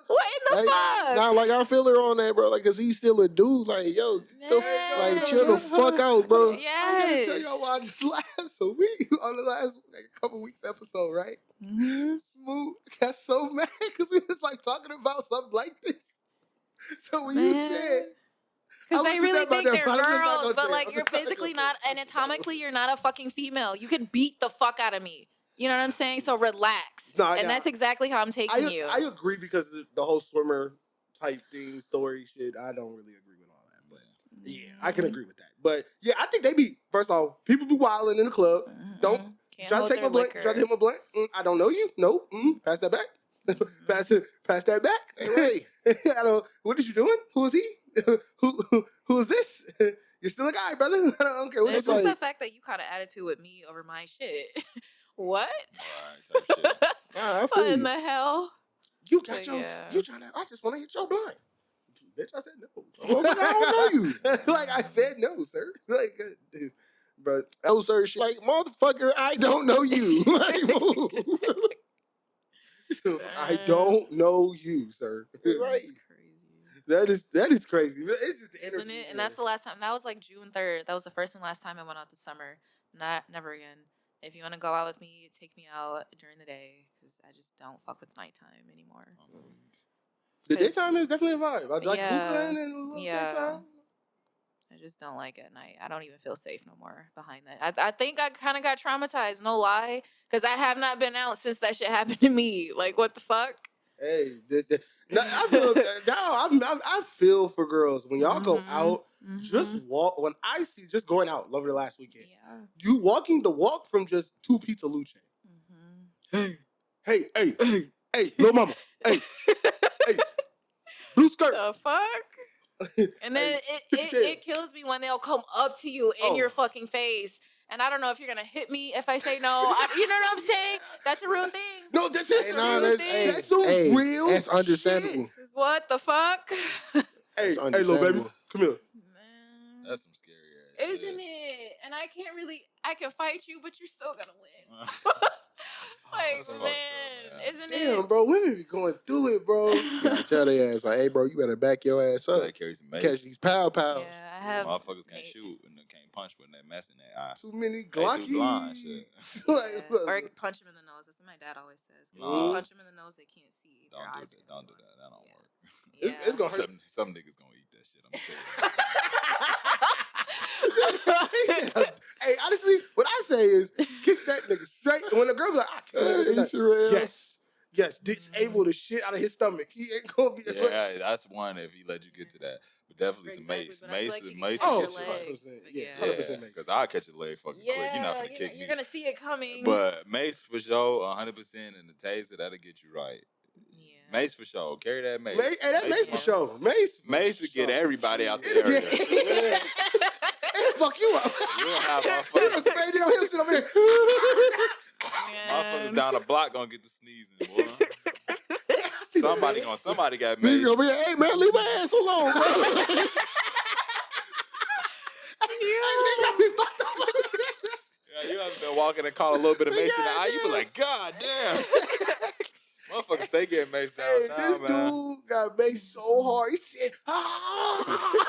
What in the fuck? Nah, like I feel her on that, bro. Like, cause he's still a dude. Like, yo, like chill the fuck out, bro. Yes. I gotta tell y'all why I just laughed. So we on the last couple weeks episode, right? Smoot got so mad because we was like talking about something like this. So when you said. Because they really think they're girls, but say like you're physically not, anatomically, you're not a fucking female. You could beat the fuck out of me. You know what I'm saying? So relax. And that's exactly how I'm taking you. I agree because the whole swimmer type thing, story shit, I don't really agree with all that. But yeah, I can agree with that. But yeah, I think they be, first off, people be wilding in the club. Don't try to take my blunt. Try to hit my blunt. I don't know you. No. Pass that back. Pass that back. Hey, I don't. What is you doing? Who is he? Who is this? You're still a guy, brother. I don't care. It's just the fact that you caught an attitude with me over my shit. What? All right, type shit. What in the hell? You got your. You trying to? I just want to hit your blunt. Bitch, I said no. I don't know you. Like I said no, sir. Like, dude. But oh, sir, shit. Like, motherfucker, I don't know you. Like, move. I don't know you, sir. Right. That is crazy. It's just the energy. Isn't it? And that's the last time. That was like June 3rd. That was the first and last time I went out this summer. Never again. If you want to go out with me, take me out during the day because I just don't fuck with nighttime anymore. The daytime is definitely a vibe. I like yeah, and daytime. I just don't like it at night. I don't even feel safe no more behind that. I think I kind of got traumatized, no lie, because I have not been out since that shit happened to me. Like, what the fuck? Hey, I feel now. I feel for girls when y'all go out. Just walk. When I see just going out over the last weekend, you walking the walk from just 2 Pizza Luce. Hey, little mama. Hey, blue skirt. The fuck? And then it kills me when they'll come up to you in your fucking face. And I don't know if you're going to hit me if I say no. You know what I'm saying? That's a real thing. No, this is a real thing. That's real. That's understandable. What the fuck? Hey, little baby. Come here. Man. That's some scary ass shit. Isn't it? And I can fight you, but you're still going to win. Isn't it? Damn, bro, women be going through it, bro. You gotta tell their ass, like, hey, bro, you better back your ass up. Carry some mace. Catch these pals. Yeah, I have. Motherfuckers can't shoot and they can't punch with that mess in their eye. Too many Too blind, Glockies. Or punch them in the nose. That's what my dad always says. Because if you punch them in the nose, they can't see. Don't do that. Don't do that. That don't work. It's gonna hurt. Some niggas gonna eat that shit. I'm gonna tell you. Hey, honestly, what I say is kick that nigga straight. And when the girl be like, yes, disable the shit out of his stomach. He ain't gonna be. Yeah, that's one if he let you get to that. But definitely some mace. Mace. Oh, 100%. Yeah, 100% mace. Because I'll catch your leg fucking quick. You're not gonna kick me. You're gonna see it coming. But mace for sure, 100%, and the taser that'll get you right. Yeah. Mace for sure. Carry that mace. Hey, that mace for sure. Mace will get everybody out the area. It'll fuck you up. You don't have You done sprayed it on him, sit over there. Motherfuckers down the block gonna get the sneezing, boy. Somebody got mace. Over here, hey man, leave my ass alone, bro. Yeah, you have been walking and caught a little bit of mace in the eye. You be like, God damn. Motherfuckers stay getting maced downtown, this dude got maced so hard. He said, I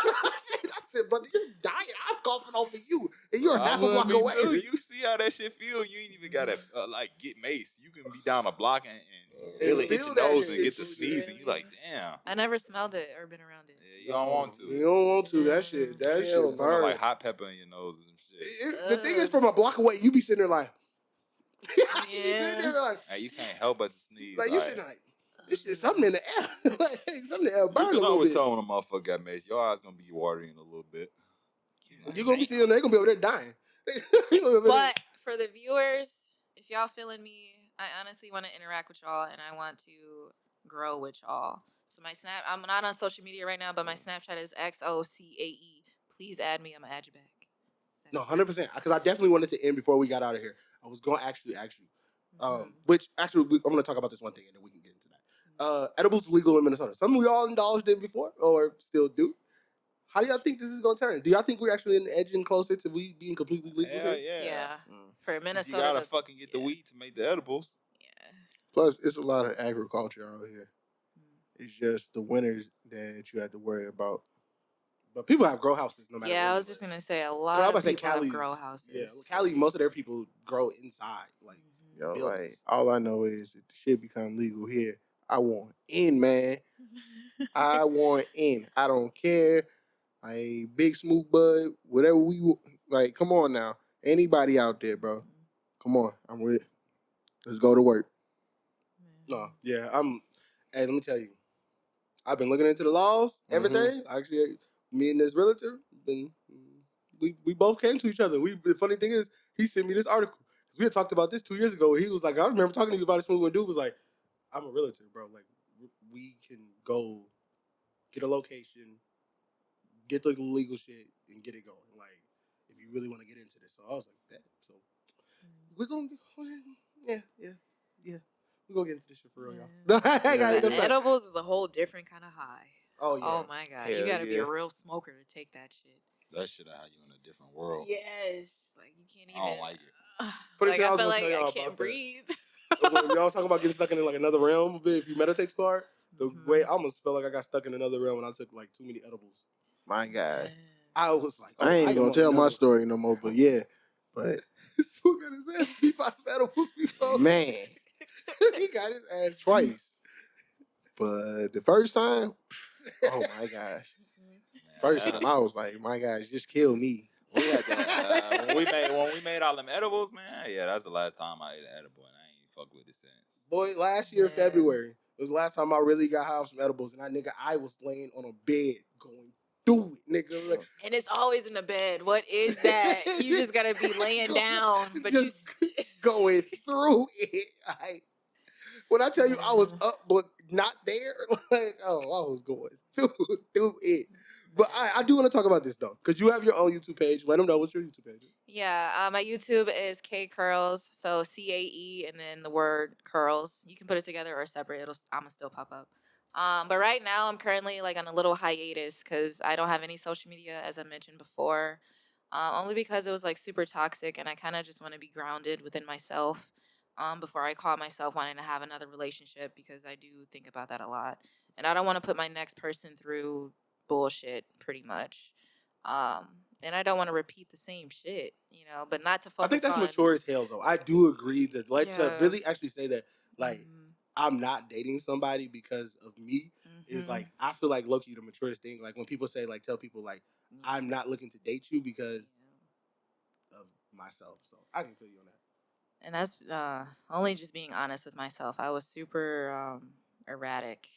said, brother, you're dying. I'm coughing over you. And you're half a block away. Too. You see how that shit feel? You ain't even got to, get maced. You can be down a block and really hit your nose and get the sneeze. And you like, damn. I never smelled it or been around it. Yeah, you don't want to. You don't want to. That shit smell like hot pepper in your nose and shit. The thing is, from a block away, you be sitting there like, hey, you can't help but to sneeze. Like you sitting like, this shit something in the air. Like something in the air burning a little bit. I was telling when a motherfucker got maced, your eyes gonna be watering a little bit. You're gonna be seeing them, they're gonna be over there dying. But for the viewers, if y'all feeling me, I honestly want to interact with y'all and I want to grow with y'all. So my snap, I'm not on social media right now, but my Snapchat is XOCAE. Please add me. I'm gonna add you back. No, 100%. Because I definitely wanted to end before we got out of here. I was going to actually, which actually, I'm going to talk about this one thing and then we can get into that. Edibles legal in Minnesota. Some we all indulged in before or still do. How do y'all think this is gonna turn? Do y'all think we're actually edging closer to we being completely legal Hell here? yeah. For Minnesota, you gotta fucking get the weed to make the edibles. Yeah. Plus, it's a lot of agriculture out here. It's just the winters that you have to worry about. But people have grow houses no matter. Yeah, where I was you just live. gonna say a lot of people have grow houses. Yeah, Cali, most of their people grow inside, like Yo, buildings. like all I know is if the shit become legal here, I want in, man. I want in. I don't care. Big Smoot, bud, whatever we like. Come on now, anybody out there, bro? Come on, I'm with. Let's go to work. No, yeah, Hey, let me tell you, I've been looking into the laws, everything. Actually, me and this realtor we both came to each other. The funny thing is, he sent me this article because we had talked about this 2 years ago. Where he was like, I remember talking to you about this movie when dude was like, I'm a realtor, bro. Like, we can go get a location, get the legal shit, and get it going. Like, if you really want to get into this. So I was like, that. So we're gonna, yeah. We're gonna get into this shit for real, y'all. Edibles is a whole different kind of high. Oh yeah. Oh my god, Hell you gotta be yeah. a real smoker to take that shit. That shit will have you in a different world. Yes, like you can't even. I don't like it. Funny Like thing I I was feel gonna like tell y'all I can't about that. breathe. When y'all was talking about getting stuck in like another realm a bit, if you meditate too hard, the way I almost felt like I got stuck in another realm when I took like too many edibles. My God, I was like, I ain't gonna tell my story no more. But yeah, but so got his ass beat by some edibles before. man, he got his ass twice. But the first time, oh my gosh. First time I was like, my gosh, just kill me. We had that, when we made all them edibles, man. Yeah, that's the last time I ate an edible, and I ain't fuck with it since. Boy, last year February was the last time I really got high off some edibles, and I was laying on a bed going through it, nigga. Like, And it's always in the bed. What is that? You just gotta be laying down, but just going through it. When I tell you I was up but not there, like, I was going through it. But I do want to talk about this though, because you have your own YouTube page. Let them know what's your YouTube page. Yeah, my YouTube is Cae Curls, so CAE and then the word curls. You can put it together or separate. I'ma still pop up. But right now I'm currently like on a little hiatus because I don't have any social media, as I mentioned before. Only because it was like super toxic, and I kind of just want to be grounded within myself. Before I call myself wanting to have another relationship, because I do think about that a lot, and I don't want to put my next person through bullshit, pretty much. And I don't want to repeat the same shit, but not to focus on. I think that's mature as hell, though. I do agree that, to really actually say that, like, I'm not dating somebody because of me is, like, I feel like low-key the maturest thing. Like, when people say, like, tell people, like, I'm not looking to date you because of myself. So I can feel you on that. And that's only just being honest with myself. I was super erratic.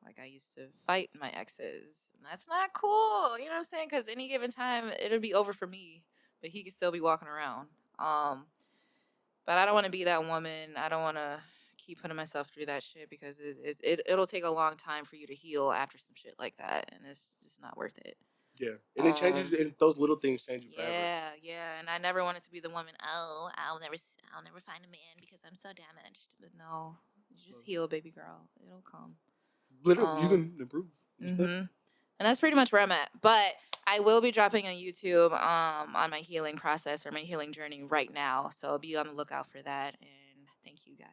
Like, I used to fight my exes. And that's not cool. You know what I'm saying? Because any given time, it'll be over for me. But he could still be walking around. But I don't want to be that woman. I don't want to keep putting myself through that shit, because it'll take a long time for you to heal after some shit like that. And it's just not worth it. Yeah, and it changes. And those little things change you forever. Yeah, and I never wanted to be the woman. Oh, I'll never find a man because I'm so damaged. But no, you just heal, baby girl. It'll come. Literally, you can improve. And that's pretty much where I'm at. But I will be dropping on YouTube on my healing process or my healing journey right now. So be on the lookout for that. And thank you guys.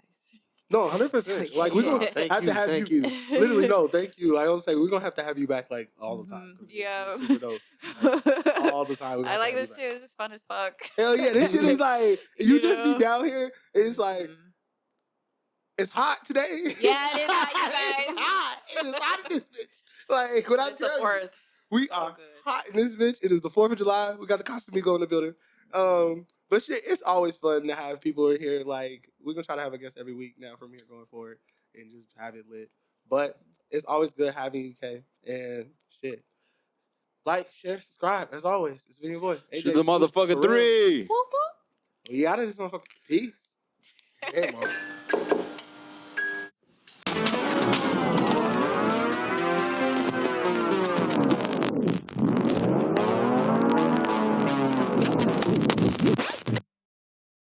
No, 100%. Like, we're going to have to have you. Literally, no, thank you. Like I was saying, we're going to have you back, like, all the time. Yeah. It's super dope. Like, all the time. I like this, too. This is fun as fuck. Hell yeah. This shit is like, you just be down here, and it's like, it's hot today. Yeah, it is hot, you guys. It's hot. It is hot in this bitch. Like, when I tell you, we are hot in this bitch. It is the 4th of July. We got the costume go in the building. But shit, it's always fun to have people in here. Like, we're going to try to have a guest every week now from here going forward and just have it lit. But it's always good having you, Cae. And shit. Like, share, subscribe. As always, it's been your boy. Shoot the motherfucking 3. We out of this motherfucker. Peace. Hey, motherfucker.